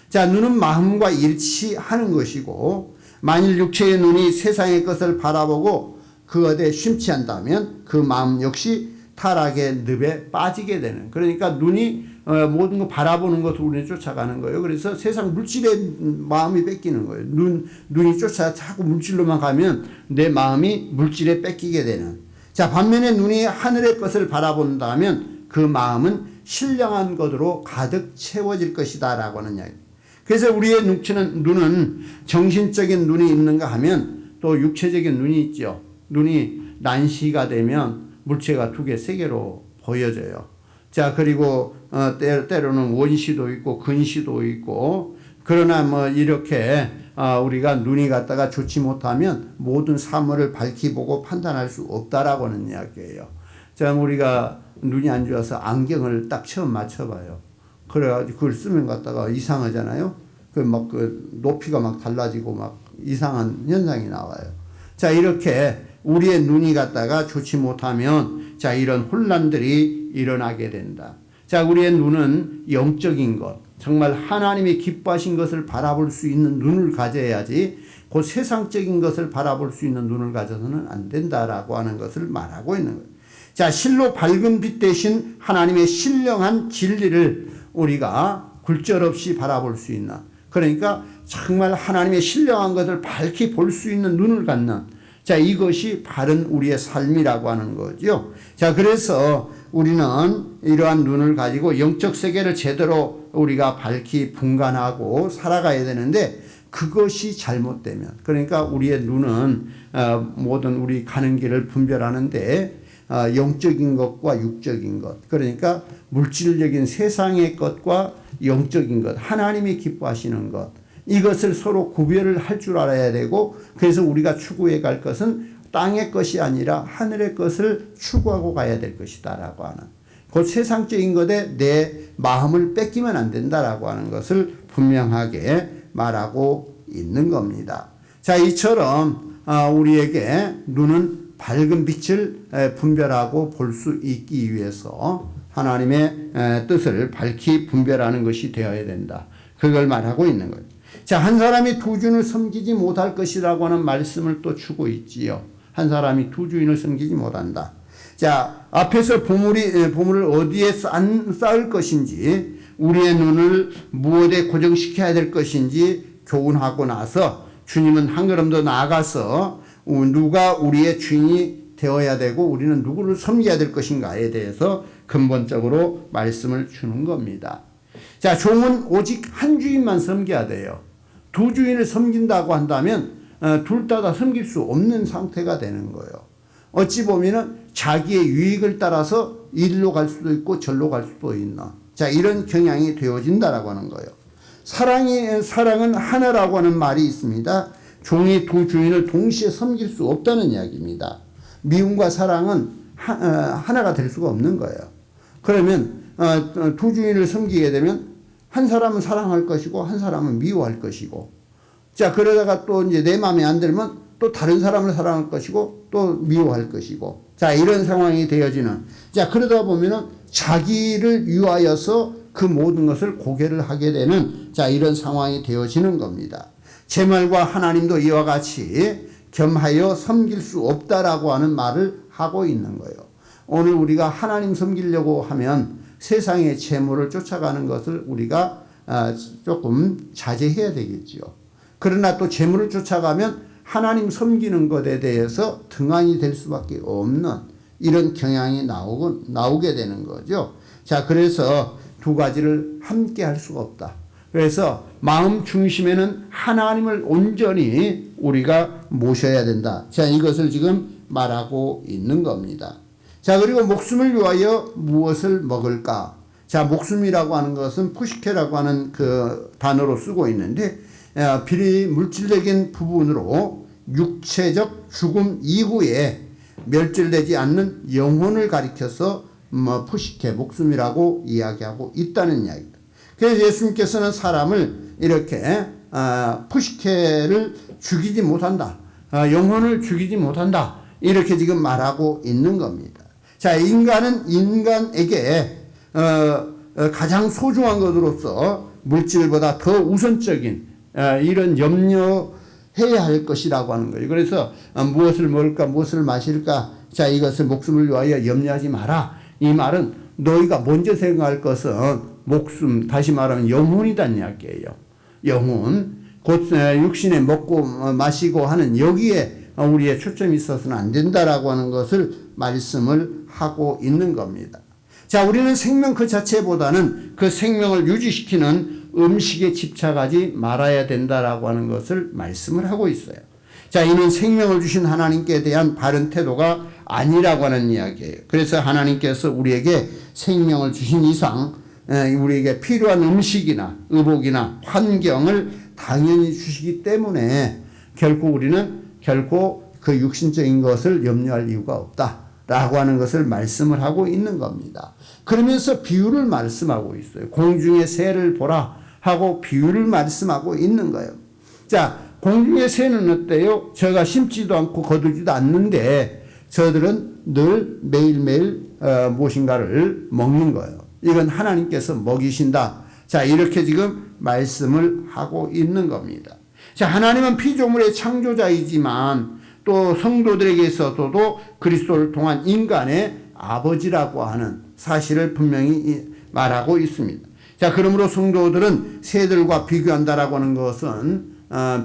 자, 눈은 마음과 일치하는 것이고, 만일 육체의 눈이 세상의 것을 바라보고 그것에 심취한다면 그 마음 역시 타락의 늪에 빠지게 되는, 그러니까 눈이 모든 거 바라보는 것을 우리는 쫓아가는 거예요. 그래서 세상 물질에 마음이 뺏기는 거예요. 눈이 자꾸 물질로만 가면 내 마음이 물질에 뺏기게 되는. 자, 반면에 눈이 하늘의 것을 바라본다면 그 마음은 신령한 것으로 가득 채워질 것이다 라고 하는 이야기. 그래서 우리의 눈은 정신적인 눈이 있는가 하면 또 육체적인 눈이 있죠. 눈이 난시가 되면 물체가 두 개, 세 개로 보여져요. 자, 그리고 때로는 원시도 있고 근시도 있고, 그러나 뭐 이렇게 우리가 눈이 갔다가 좋지 못하면 모든 사물을 밝히 보고 판단할 수 없다라고 하는 이야기예요. 자, 우리가 눈이 안 좋아서 안경을 딱 처음 맞춰봐요. 그래가지고 그걸 쓰면 갖다가 이상하잖아요. 그 높이가 막 달라지고 막 이상한 현상이 나와요. 자, 이렇게 우리의 눈이 갔다가 좋지 못하면 자, 이런 혼란들이 일어나게 된다. 자, 우리의 눈은 영적인 것, 정말 하나님이 기뻐하신 것을 바라볼 수 있는 눈을 가져야지 그 세상적인 것을 바라볼 수 있는 눈을 가져서는 안 된다라고 하는 것을 말하고 있는 거예요. 자, 실로 밝은 빛 대신 하나님의 신령한 진리를 우리가 굴절없이 바라볼 수 있는, 그러니까 정말 하나님의 신령한 것을 밝히 볼 수 있는 눈을 갖는, 자, 이것이 바른 우리의 삶이라고 하는 거죠. 자, 그래서 우리는 이러한 눈을 가지고 영적 세계를 제대로 우리가 밝히 분간하고 살아가야 되는데, 그것이 잘못되면, 그러니까 우리의 눈은 모든 우리 가는 길을 분별하는데 영적인 것과 육적인 것, 그러니까 물질적인 세상의 것과 영적인 것, 하나님이 기뻐하시는 것, 이것을 서로 구별을 할 줄 알아야 되고, 그래서 우리가 추구해 갈 것은 땅의 것이 아니라 하늘의 것을 추구하고 가야 될 것이다 라고 하는, 그 세상적인 것에 내 마음을 뺏기면 안 된다라고 하는 것을 분명하게 말하고 있는 겁니다. 자, 이처럼 우리에게 눈은 밝은 빛을 분별하고 볼 수 있기 위해서 하나님의 뜻을 밝히 분별하는 것이 되어야 된다. 그걸 말하고 있는 거예요. 자, 한 사람이 두 주인을 섬기지 못할 것이라고 하는 말씀을 또 주고 있지요. 한 사람이 두 주인을 섬기지 못한다. 자, 앞에서 보물을 어디에 쌓을 것인지, 우리의 눈을 무엇에 고정시켜야 될 것인지 교훈하고 나서 주님은 한 걸음 더 나아가서 누가 우리의 주인이 되어야 되고 우리는 누구를 섬겨야 될 것인가에 대해서 근본적으로 말씀을 주는 겁니다. 자, 종은 오직 한 주인만 섬겨야 돼요. 두 주인을 섬긴다고 한다면 둘 다 섬길 수 없는 상태가 되는 거예요. 어찌 보면은 자기의 유익을 따라서 이리로 갈 수도 있고 절로 갈 수도 있는, 자, 이런 경향이 되어진다라고 하는 거예요. 사랑은 하나라고 하는 말이 있습니다. 종이 두 주인을 동시에 섬길 수 없다는 이야기입니다. 미움과 사랑은 하나가 될 수가 없는 거예요. 그러면 두 주인을 섬기게 되면 한 사람은 사랑할 것이고 한 사람은 미워할 것이고, 자, 그러다가 또 이제 내 마음에 안 들면 또 다른 사람을 사랑할 것이고 또 미워할 것이고, 자, 이런 상황이 되어지는, 자, 그러다 보면은 자기를 위하여서 그 모든 것을 고개를 하게 되는, 자, 이런 상황이 되어지는 겁니다. 제 말과 하나님도 이와 같이 겸하여 섬길 수 없다라고 하는 말을 하고 있는 거예요. 오늘 우리가 하나님 섬기려고 하면 세상의 재물을 쫓아가는 것을 우리가 조금 자제해야 되겠지요. 그러나 또 재물을 쫓아가면 하나님 섬기는 것에 대해서 등한이 될 수밖에 없는 이런 경향이 나오게 되는 거죠. 자, 그래서 두 가지를 함께 할 수가 없다. 그래서 마음 중심에는 하나님을 온전히 우리가 모셔야 된다. 자, 이것을 지금 말하고 있는 겁니다. 자, 그리고 목숨을 위하여 무엇을 먹을까? 자, 목숨이라고 하는 것은 푸시케라고 하는 그 단어로 쓰고 있는데, 비리 물질적인 부분으로 육체적 죽음 이후에 멸절되지 않는 영혼을 가리켜서 푸시케, 목숨이라고 이야기하고 있다는 이야기입니다. 그래서 예수님께서는 사람을 이렇게 푸시케를 죽이지 못한다, 영혼을 죽이지 못한다, 이렇게 지금 말하고 있는 겁니다. 자, 인간은 인간에게 가장 소중한 것으로서 물질보다 더 우선적인 이런 염려해야 할 것이라고 하는 거예요. 그래서 무엇을 먹을까, 무엇을 마실까, 자, 이것을 목숨을 위하여 염려하지 마라. 이 말은 너희가 먼저 생각할 것은 목숨, 다시 말하면 영혼이란 이야기예요. 영혼, 곧 육신에 먹고 마시고 하는 여기에 우리의 초점이 있어서는 안 된다라고 하는 것을 말씀을 하고 있는 겁니다. 자, 우리는 생명 그 자체보다는 그 생명을 유지시키는 음식에 집착하지 말아야 된다라고 하는 것을 말씀을 하고 있어요. 자, 이는 생명을 주신 하나님께 대한 바른 태도가 아니라고 하는 이야기예요. 그래서 하나님께서 우리에게 생명을 주신 이상 우리에게 필요한 음식이나 의복이나 환경을 당연히 주시기 때문에 우리는 결코 그 육신적인 것을 염려할 이유가 없다라고 하는 것을 말씀을 하고 있는 겁니다. 그러면서 비유를 말씀하고 있어요. 공중의 새를 보라 하고 비유를 말씀하고 있는 거예요. 자, 공중의 새는 어때요? 저가 심지도 않고 거두지도 않는데 저들은 늘 매일매일 무엇인가를 먹는 거예요. 이건 하나님께서 먹이신다. 자, 이렇게 지금 말씀을 하고 있는 겁니다. 자, 하나님은 피조물의 창조자이지만 또 성도들에게 있어서도 그리스도를 통한 인간의 아버지라고 하는 사실을 분명히 말하고 있습니다. 자, 그러므로 성도들은 새들과 비교한다라고 하는 것은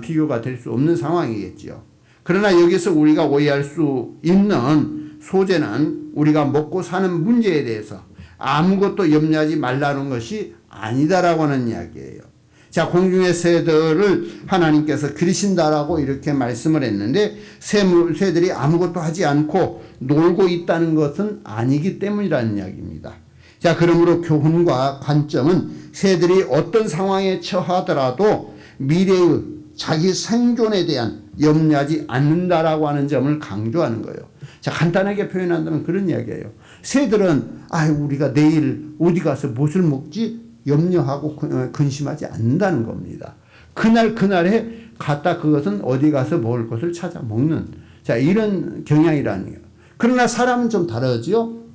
비교가 될 수 없는 상황이겠지요. 그러나 여기서 우리가 오해할 수 있는 소재는 우리가 먹고 사는 문제에 대해서 아무것도 염려하지 말라는 것이 아니다라고 하는 이야기예요. 자, 공중의 새들을 하나님께서 기르신다라고 이렇게 말씀을 했는데 새들이 아무것도 하지 않고 놀고 있다는 것은 아니기 때문이라는 이야기입니다. 자, 그러므로 교훈과 관점은 새들이 어떤 상황에 처하더라도 미래의 자기 생존에 대한 염려하지 않는다라고 하는 점을 강조하는 거예요. 자, 간단하게 표현한다면 그런 이야기예요. 새들은 우리가 내일 어디 가서 무엇을 먹지 염려하고 근심하지 않는다는 겁니다. 그날에 갔다 그것은 어디 가서 먹을 것을 찾아 먹는, 자, 이런 경향이라는 거예요. 그러나 사람은 좀 다르죠.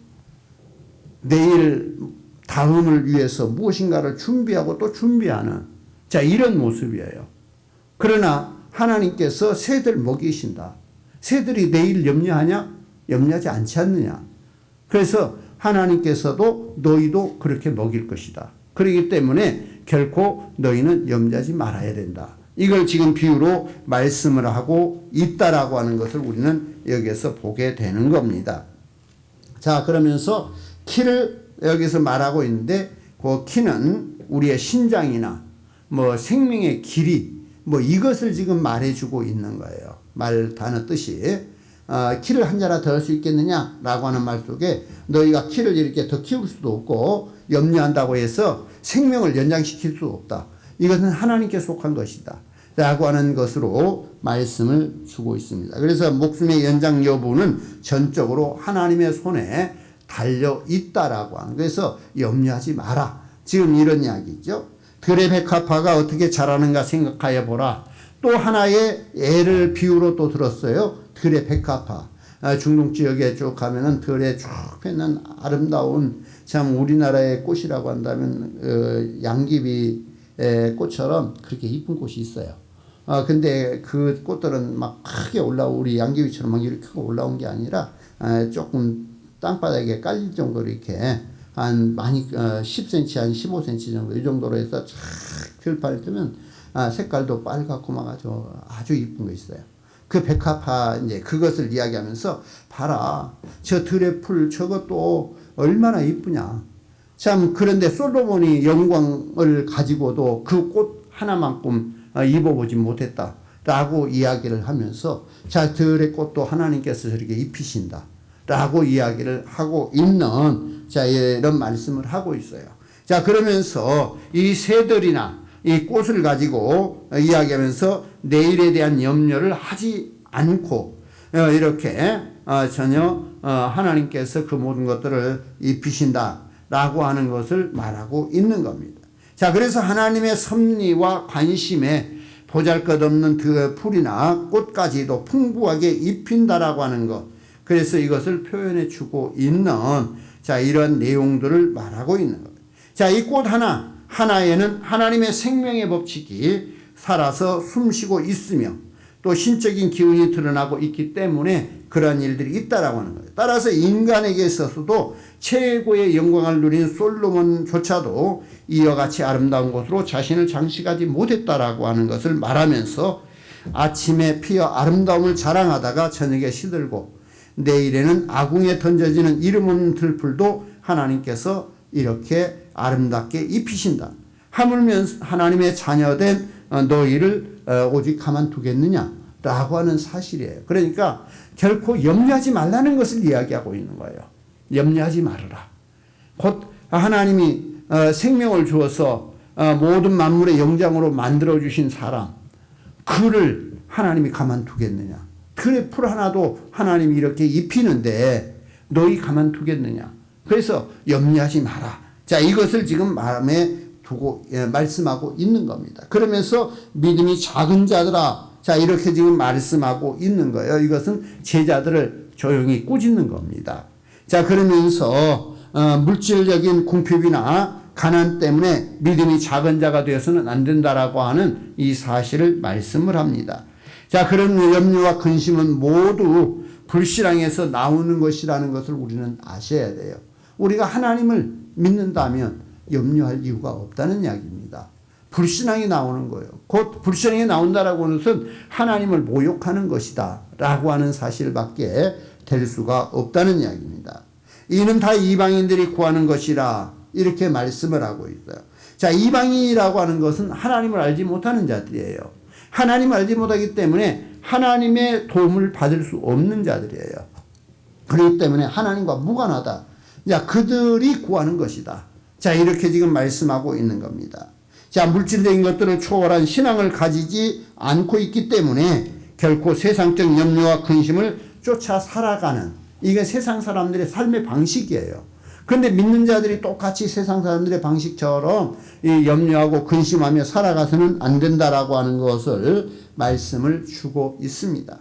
내일 다음을 위해서 무엇인가를 준비하고 또 준비하는, 자, 이런 모습이에요. 그러나 하나님께서 새들 먹이신다. 새들이 내일 염려하냐? 염려하지 않지 않느냐? 그래서 하나님께서도 너희도 그렇게 먹일 것이다. 그렇기 때문에 결코 너희는 염려하지 말아야 된다. 이걸 지금 비유로 말씀을 하고 있다라고 하는 것을 우리는 여기에서 보게 되는 겁니다. 자, 그러면서 키를 여기서 말하고 있는데 그 키는 우리의 신장이나 뭐 생명의 길이 뭐 이것을 지금 말해주고 있는 거예요. 말 단어 뜻이 키를 한 자라 더 할 수 있겠느냐라고 하는 말 속에 너희가 키를 이렇게 더 키울 수도 없고 염려한다고 해서 생명을 연장시킬 수 없다. 이것은 하나님께 속한 것이다. 라고 하는 것으로 말씀을 주고 있습니다. 그래서 목숨의 연장 여부는 전적으로 하나님의 손에 달려 있다라고 하는. 그래서 염려하지 마라. 지금 이런 이야기죠. 들의 백합화가 어떻게 자라는가 생각하여 보라. 또 하나의 예를 비유로 또 들었어요. 들의 백합화. 중동 지역에 쭉 가면은 들에 쭉 펴는 아름다운 참 우리나라의 꽃이라고 한다면 양귀비 꽃처럼 그렇게 이쁜 꽃이 있어요. 근데 그 꽃들은 막 크게 우리 양귀비처럼 막 이렇게 올라온 게 아니라 조금 땅바닥에 깔릴 정도로 이렇게 한 많이 10cm 한 15cm 정도 이 정도로 해서 쫙 들판을 뜨면 색깔도 빨갛고 막 아주 이쁜 거 있어요. 그 백합화 이제 그것을 이야기하면서 봐라 저 들의 풀 저것도 얼마나 이쁘냐. 참 그런데 솔로몬이 영광을 가지고도 그 꽃 하나만큼 입어보지 못했다라고 이야기를 하면서 자 들의 꽃도 하나님께서 저렇게 입히신다. 라고 이야기를 하고 있는 자 이런 말씀을 하고 있어요. 자 그러면서 이 새들이나 이 꽃을 가지고 이야기하면서 내일에 대한 염려를 하지 않고 이렇게 전혀 하나님께서 그 모든 것들을 입히신다라고 하는 것을 말하고 있는 겁니다. 자 그래서 하나님의 섭리와 관심에 보잘것없는 그 풀이나 꽃까지도 풍부하게 입힌다라고 하는 것. 그래서 이것을 표현해 주고 있는 자 이런 내용들을 말하고 있는 겁니다. 자, 이 꽃 하나에는 하나님의 생명의 법칙이 살아서 숨쉬고 있으며 또 신적인 기운이 드러나고 있기 때문에 그러한 일들이 있다라고 하는 거예요. 따라서 인간에게 있어서도 최고의 영광을 누린 솔로몬조차도 이와 같이 아름다운 곳으로 자신을 장식하지 못했다라고 하는 것을 말하면서 아침에 피어 아름다움을 자랑하다가 저녁에 시들고 내일에는 아궁에 던져지는 이름 없는 들풀도 하나님께서 이렇게 아름답게 입히신다. 하물며 하나님의 자녀된 너희를 오직 가만두겠느냐 라고 하는 사실이에요. 그러니까 결코 염려하지 말라는 것을 이야기하고 있는 거예요. 염려하지 말아라. 곧 하나님이 생명을 주어서 모든 만물의 영장으로 만들어주신 사람 그를 하나님이 가만두겠느냐. 들의 풀 하나도 하나님이 이렇게 입히는데 너희 가만두겠느냐. 그래서 염려하지 마라. 자 이것을 지금 마음에 두고 말씀하고 있는 겁니다. 그러면서 믿음이 작은 자들아 자 이렇게 지금 말씀하고 있는 거예요. 이것은 제자들을 조용히 꾸짖는 겁니다. 자 그러면서 물질적인 궁핍이나 가난 때문에 믿음이 작은 자가 되어서는 안 된다라고 하는 이 사실을 말씀을 합니다. 자, 그런 염려와 근심은 모두 불신앙에서 나오는 것이라는 것을 우리는 아셔야 돼요. 우리가 하나님을 믿는다면 염려할 이유가 없다는 이야기입니다. 불신앙이 나오는 거예요. 곧 불신앙이 나온다라고 하는 것은 하나님을 모욕하는 것이다 라고 하는 사실밖에 될 수가 없다는 이야기입니다. 이는 다 이방인들이 구하는 것이라 이렇게 말씀을 하고 있어요. 자, 이방인이라고 하는 것은 하나님을 알지 못하는 자들이에요. 하나님을 알지 못하기 때문에 하나님의 도움을 받을 수 없는 자들이에요. 그렇기 때문에 하나님과 무관하다. 자, 그들이 구하는 것이다. 자, 이렇게 지금 말씀하고 있는 겁니다. 자, 물질적인 것들을 초월한 신앙을 가지지 않고 있기 때문에 결코 세상적 염려와 근심을 쫓아 살아가는 이게 세상 사람들의 삶의 방식이에요. 그런데 믿는 자들이 똑같이 세상 사람들의 방식처럼 염려하고 근심하며 살아가서는 안 된다라고 하는 것을 말씀을 주고 있습니다.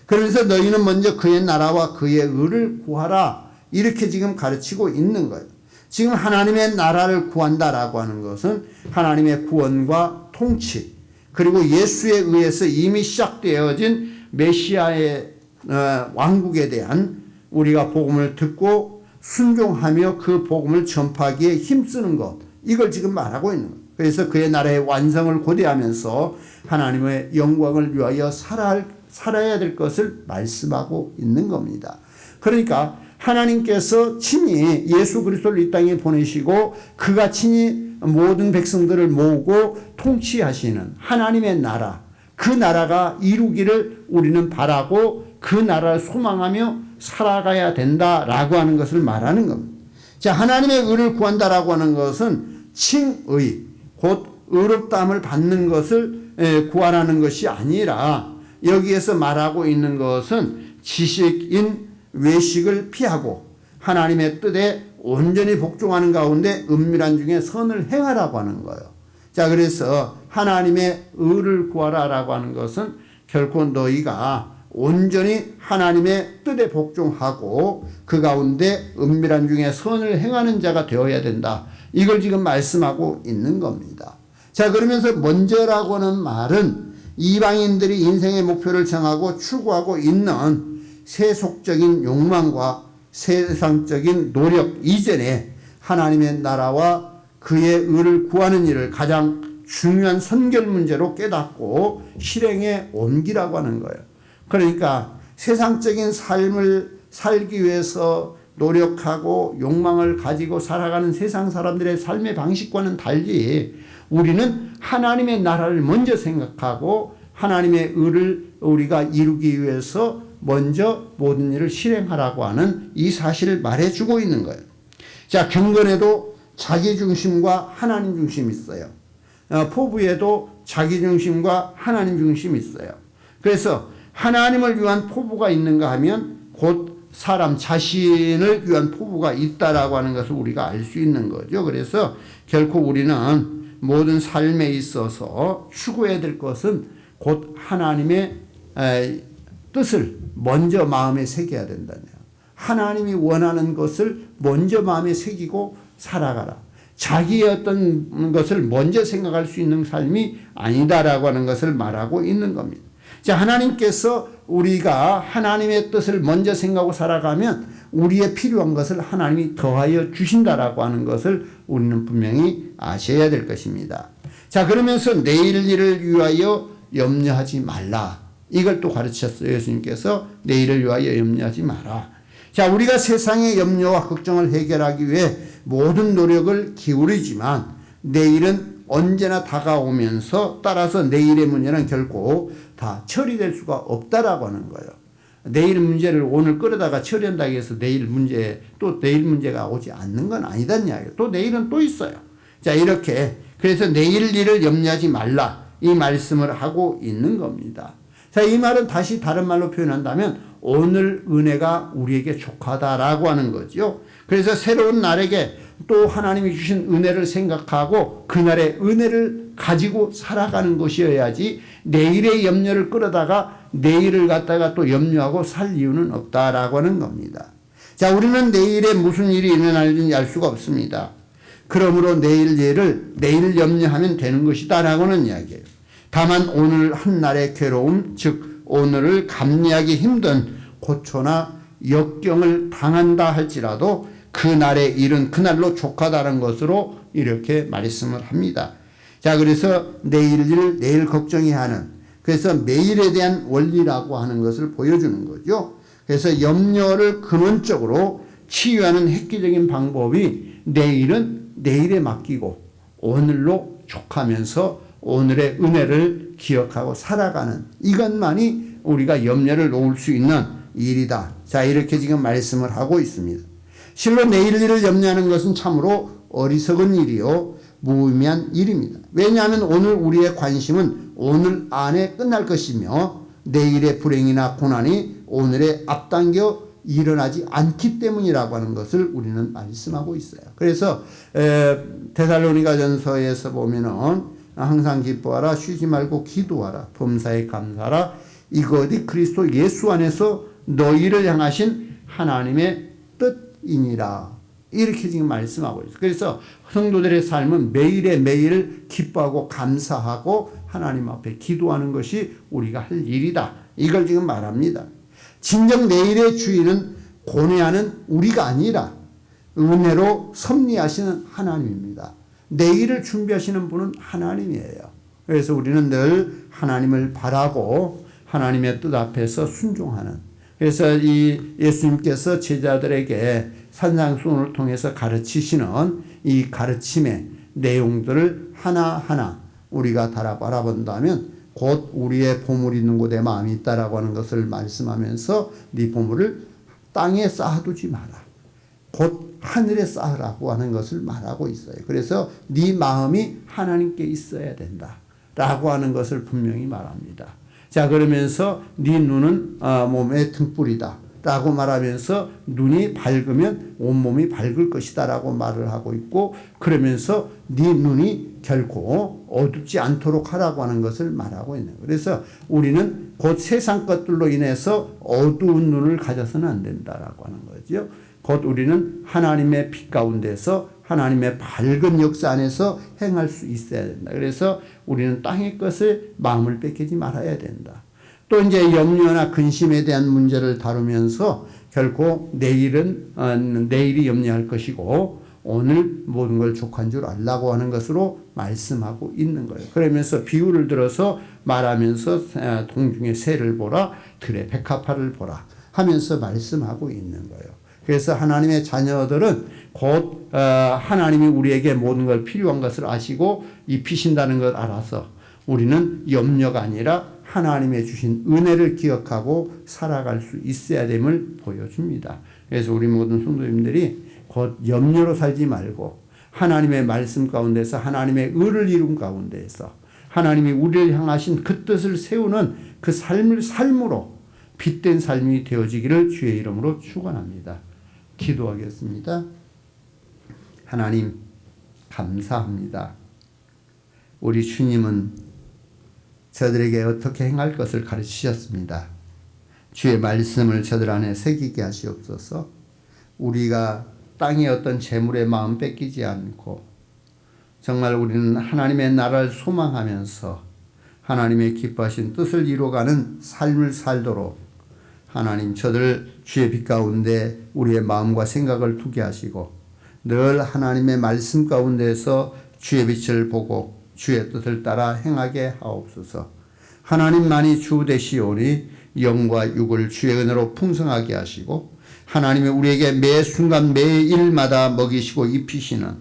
그래서 너희는 먼저 그의 나라와 그의 의를 구하라 이렇게 지금 가르치고 있는 거예요. 지금 하나님의 나라를 구한다라고 하는 것은 하나님의 구원과 통치, 그리고 예수에 의해서 이미 시작되어진 메시아의 왕국에 대한 우리가 복음을 듣고 순종하며 그 복음을 전파하기에 힘쓰는 것, 이걸 지금 말하고 있는 거예요. 그래서 그의 나라의 완성을 고대하면서 하나님의 영광을 위하여 살아야 될 것을 말씀하고 있는 겁니다. 그러니까 하나님께서 친히 예수 그리스도를 이 땅에 보내시고 그가 친히 모든 백성들을 모으고 통치하시는 하나님의 나라, 그 나라가 이루기를 우리는 바라고 그 나라를 소망하며 살아가야 된다라고 하는 것을 말하는 겁니다. 자, 하나님의 의를 구한다라고 하는 것은 칭의, 곧 의롭다함을 받는 것을 구하라는 것이 아니라 여기에서 말하고 있는 것은 지식인 외식을 피하고 하나님의 뜻에 온전히 복종하는 가운데 은밀한 중에 선을 행하라고 하는 거예요. 자, 그래서 하나님의 의를 구하라라고 하는 것은 결코 너희가 온전히 하나님의 뜻에 복종하고 그 가운데 은밀한 중에 선을 행하는 자가 되어야 된다. 이걸 지금 말씀하고 있는 겁니다. 자, 그러면서 먼저라고 하는 말은 이방인들이 인생의 목표를 정하고 추구하고 있는 세속적인 욕망과 세상적인 노력 이전에 하나님의 나라와 그의 의를 구하는 일을 가장 중요한 선결 문제로 깨닫고 실행에 옮기라고 하는 거예요. 그러니까 세상적인 삶을 살기 위해서 노력하고 욕망을 가지고 살아가는 세상 사람들의 삶의 방식과는 달리 우리는 하나님의 나라를 먼저 생각하고 하나님의 의를 우리가 이루기 위해서 먼저 모든 일을 실행하라고 하는 이 사실을 말해주고 있는 거예요. 자, 경건에도 자기중심과 하나님 중심이 있어요. 포부에도 자기중심과 하나님 중심이 있어요. 그래서 하나님을 위한 포부가 있는가 하면 곧 사람 자신을 위한 포부가 있다라고 하는 것을 우리가 알 수 있는 거죠. 그래서 결코 우리는 모든 삶에 있어서 추구해야 될 것은 곧 하나님의 뜻을 먼저 마음에 새겨야 된다네요. 하나님이 원하는 것을 먼저 마음에 새기고 살아가라. 자기의 어떤 것을 먼저 생각할 수 있는 삶이 아니다라고 하는 것을 말하고 있는 겁니다. 자, 하나님께서 우리가 하나님의 뜻을 먼저 생각하고 살아가면 우리의 필요한 것을 하나님이 더하여 주신다라고 하는 것을 우리는 분명히 아셔야 될 것입니다. 자, 그러면서 내일 일을 위하여 염려하지 말라. 이걸 또 가르치셨어요. 예수님께서 내일을 위하여 염려하지 마라. 자, 우리가 세상의 염려와 걱정을 해결하기 위해 모든 노력을 기울이지만 내일은 언제나 다가오면서 따라서 내일의 문제는 결코 다 처리될 수가 없다라고 하는 거예요. 내일 문제를 오늘 끌어다가 처리한다고 해서 내일 문제가 오지 않는 건 아니다는 이야기예요. 또 내일은 또 있어요. 자, 이렇게 그래서 내일 일을 염려하지 말라 이 말씀을 하고 있는 겁니다. 자, 이 말은 다시 다른 말로 표현한다면 오늘 은혜가 우리에게 족하다라고 하는 거죠. 그래서 새로운 날에게 또 하나님이 주신 은혜를 생각하고 그날의 은혜를 가지고 살아가는 것이어야지 내일의 염려를 끌어다가 내일을 갖다가 또 염려하고 살 이유는 없다라고 하는 겁니다. 자, 우리는 내일에 무슨 일이 일어날지 알 수가 없습니다. 그러므로 내일 염려하면 되는 것이다 라고는 이야기예요. 다만 오늘 한날의 괴로움, 즉 오늘을 감내하기 힘든 고초나 역경을 당한다 할지라도 그날의 일은 그날로 족하다는 것으로 이렇게 말씀을 합니다. 자, 그래서 내일 일 내일 걱정해야 하는, 그래서 매일에 대한 원리라고 하는 것을 보여주는 거죠. 그래서 염려를 근원적으로 치유하는 획기적인 방법이 내일은 내일에 맡기고 오늘로 족하면서 오늘의 은혜를 기억하고 살아가는 이것만이 우리가 염려를 놓을 수 있는 일이다. 자, 이렇게 지금 말씀을 하고 있습니다. 실로 내일 일을 염려하는 것은 참으로 어리석은 일이요 무의미한 일입니다. 왜냐하면 오늘 우리의 관심은 오늘 안에 끝날 것이며 내일의 불행이나 고난이 오늘에 앞당겨 일어나지 않기 때문이라고 하는 것을 우리는 말씀하고 있어요. 그래서 데살로니가전서에서 보면은 항상 기뻐하라, 쉬지 말고 기도하라, 범사에 감사하라, 이것이 그리스도 예수 안에서 너희를 향하신 하나님의 뜻이니라. 이렇게 지금 말씀하고 있어요. 그래서 성도들의 삶은 매일에 매일 기뻐하고 감사하고 하나님 앞에 기도하는 것이 우리가 할 일이다. 이걸 지금 말합니다. 진정 내일의 주인은 고뇌하는 우리가 아니라 은혜로 섭리하시는 하나님입니다. 내일을 준비하시는 분은 하나님이에요. 그래서 우리는 늘 하나님을 바라고 하나님의 뜻 앞에서 순종하는, 그래서 이 예수님께서 제자들에게 산상수훈을 통해서 가르치시는 이 가르침의 내용들을 하나하나 우리가 바라본다면 곧 우리의 보물이 있는 곳에 마음이 있다라고 하는 것을 말씀하면서 네 보물을 땅에 쌓아두지 마라. 곧 하늘에 쌓으라고 하는 것을 말하고 있어요. 그래서 네 마음이 하나님께 있어야 된다 라고 하는 것을 분명히 말합니다. 자, 그러면서 네 눈은 몸의 등불이다 라고 말하면서 눈이 밝으면 온몸이 밝을 것이다 라고 말을 하고 있고, 그러면서 네 눈이 결코 어둡지 않도록 하라고 하는 것을 말하고 있는 거예요. 그래서 우리는 곧 세상 것들로 인해서 어두운 눈을 가져서는 안 된다라고 하는 거죠. 곧 우리는 하나님의 빛 가운데서 하나님의 밝은 역사 안에서 행할 수 있어야 된다. 그래서 우리는 땅의 것을 마음을 뺏기지 말아야 된다. 또 이제 염려나 근심에 대한 문제를 다루면서 결코 내일이 염려할 것이고 오늘 모든 걸 족한 줄 알라고 하는 것으로 말씀하고 있는 거예요. 그러면서 비유를 들어서 말하면서 동중의 새를 보라, 들의 백합화를 보라 하면서 말씀하고 있는 거예요. 그래서 하나님의 자녀들은 곧 하나님이 우리에게 모든 걸 필요한 것을 아시고 입히신다는 걸 알아서 우리는 염려가 아니라 하나님의 주신 은혜를 기억하고 살아갈 수 있어야 됨을 보여줍니다. 그래서 우리 모든 성도님들이 곧 염려로 살지 말고 하나님의 말씀 가운데서 하나님의 의를 이룬 가운데에서 하나님이 우리를 향하신 그 뜻을 세우는 그 삶으로 빛된 삶이 되어지기를 주의 이름으로 축원합니다. 기도하겠습니다. 하나님 감사합니다. 우리 주님은 저들에게 어떻게 행할 것을 가르치셨습니다. 주의 말씀을 저들 안에 새기게 하시옵소서. 우리가 땅의 어떤 재물에 마음 뺏기지 않고 정말 우리는 하나님의 나라를 소망하면서 하나님의 기뻐하신 뜻을 이루어가는 삶을 살도록 하나님 저들 주의 빛 가운데 우리의 마음과 생각을 두게 하시고 늘 하나님의 말씀 가운데서 주의 빛을 보고 주의 뜻을 따라 행하게 하옵소서. 하나님만이 주 되시오니 영과 육을 주의 은혜로 풍성하게 하시고 하나님이 우리에게 매 순간 매 일마다 먹이시고 입히시는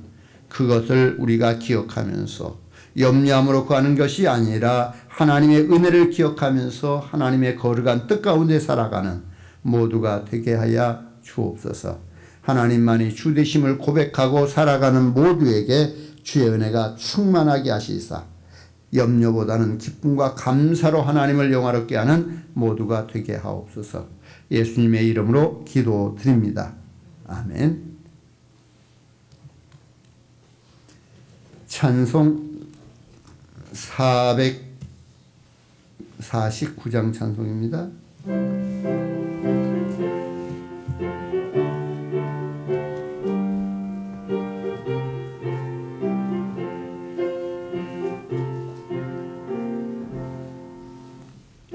그것을 우리가 기억하면서 염려함으로 구하는 것이 아니라 하나님의 은혜를 기억하면서 하나님의 거룩한 뜻 가운데 살아가는 모두가 되게 하여 주옵소서. 하나님만이 주 되심을 고백하고 살아가는 모두에게 주의 은혜가 충만하게 하시사 염려보다는 기쁨과 감사로 하나님을 영화롭게 하는 모두가 되게 하옵소서. 예수님의 이름으로 기도드립니다. 아멘. 찬송 449장 찬송입니다.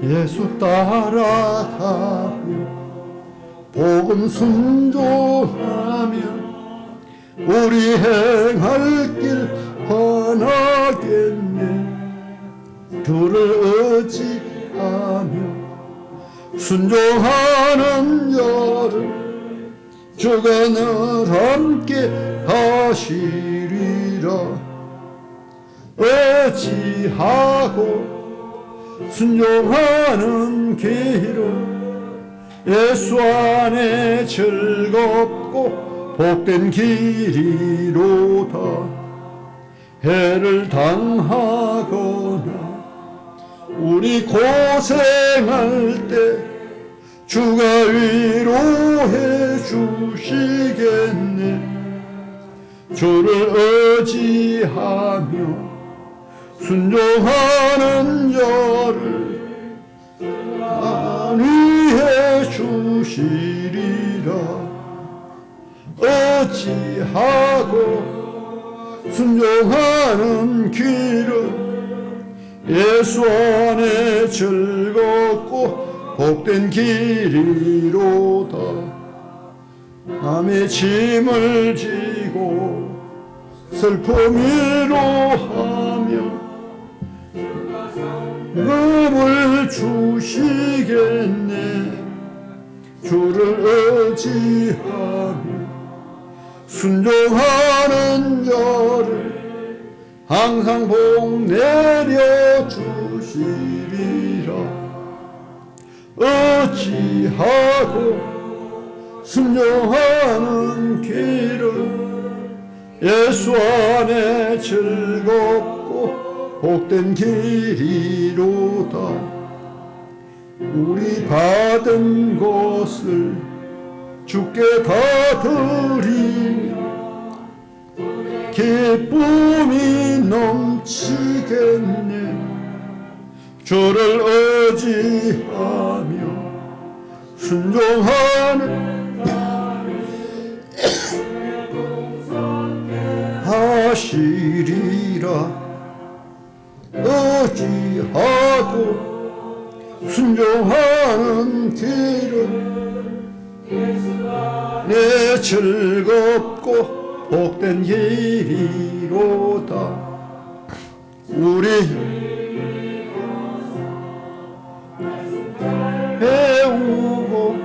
예수 따라가며 복음 순종하며 우리 행할 길 환하겠네. 주를 의지하며 순종하는 여를 주가 늘 함께 하시리라. 의지하고 순종하는 길은 예수 안에 즐겁고 복된 길이로다. 해를 당하거나 우리 고생할 때 주가 위로해 주시겠네. 주를 의지하며 순종하는 자를 안위해 주시리라. 어찌하고 순종하는 길은 예수 안에 즐겁고 복된 길이로다. 남의 짐을 지고 슬픔 위로하며 응답을 주시겠네. 주를 의지하며 순종하는 자를 항상 복 내려 주시리라. 어찌하고 순종하는 길은 예수 안에 즐겁고 복된 길이로다. 우리 받은 것을 주께 다 드리며 기쁨이 넘치겠네. 주를 의지하며 순종하는 하시리라. 의지하고 순종하는 길은 내 즐겁고 복된 길이로다. 우리 배우고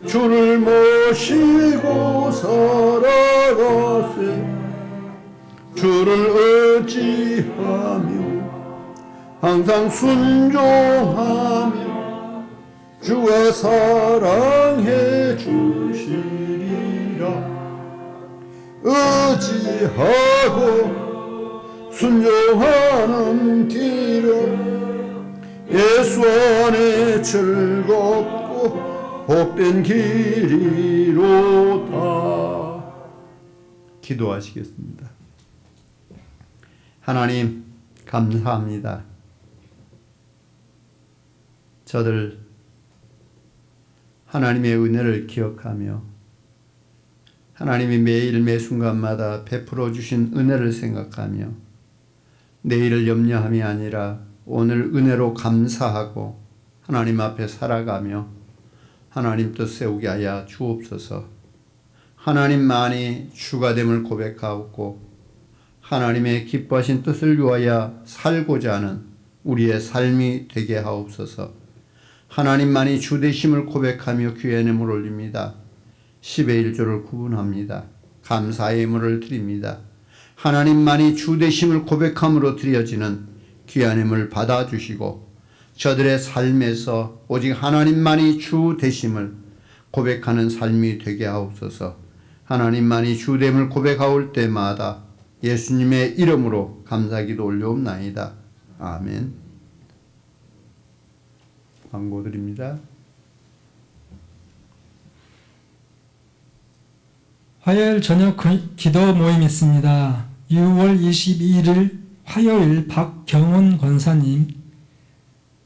주를 모시고 살아가세. 주를 의지하며 항상 순종하며 주가 사랑해 주시리라. 의지하고 순종하는 길은 예수 안에 즐겁고 복된 길이로다. 기도하시겠습니다. 하나님 감사합니다. 저들 하나님의 은혜를 기억하며 하나님이 매일 매순간마다 베풀어 주신 은혜를 생각하며 내일을 염려함이 아니라 오늘 은혜로 감사하고 하나님 앞에 살아가며 하나님 뜻 세우게 하여 주옵소서. 하나님만이 주가 됨을 고백하고 하나님의 기뻐하신 뜻을 위하여 살고자 하는 우리의 삶이 되게 하옵소서. 하나님만이 주 되심을 고백하며 귀의 예물을 올립니다. 10의 1조를 구분합니다. 감사의 예물을 드립니다. 하나님만이 주 되심을 고백함으로 드려지는 귀한 예물을 받아주시고 저들의 삶에서 오직 하나님만이 주 되심을 고백하는 삶이 되게 하옵소서. 하나님만이 주 됨을 고백하올 때마다 예수님의 이름으로 감사기도 올려옵나이다. 아멘. 광고 드립니다. 화요일 저녁 기도 모임 있습니다. 6월 22일 화요일 박경훈 권사님,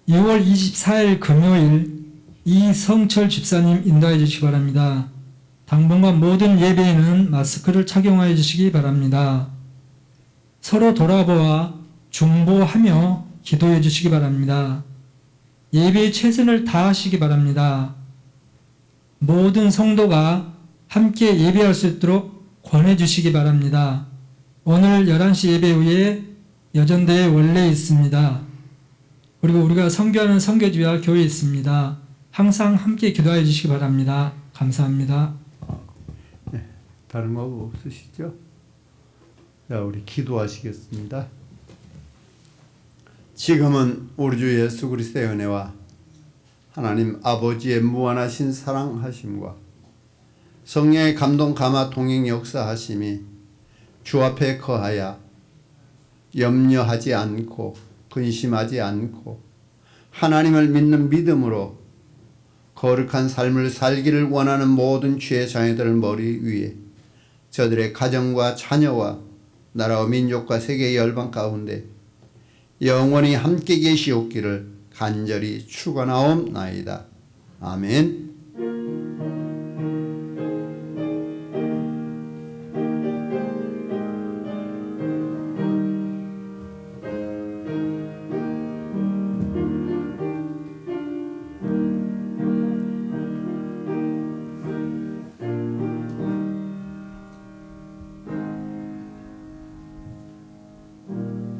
6월 24일 금요일 이성철 집사님 인도해 주시기 바랍니다. 당분간 모든 예배에는 마스크를 착용하여 주시기 바랍니다. 서로 돌아보아 중보하며 기도해 주시기 바랍니다. 예배에 최선을 다하시기 바랍니다. 모든 성도가 함께 예배할 수 있도록 권해 주시기 바랍니다. 오늘 11시 예배 후에 여전대에 원래 있습니다. 그리고 우리가 선교하는 선교지와 교회 있습니다. 항상 함께 기도해 주시기 바랍니다. 감사합니다. 네, 다른 거 없으시죠? 자, 우리 기도하시겠습니다. 지금은 우리 주 예수 그리스도의 은혜와 하나님 아버지의 무한하신 사랑하심과 성령의 감동 감화 동행 역사하심이 주 앞에 거하여 염려하지 않고 근심하지 않고 하나님을 믿는 믿음으로 거룩한 삶을 살기를 원하는 모든 주의 자녀들을 머리 위에 저들의 가정과 자녀와 나라와 민족과 세계의 열방 가운데 영원히 함께 계시옵기를 간절히 축원하옵나이다. 아멘.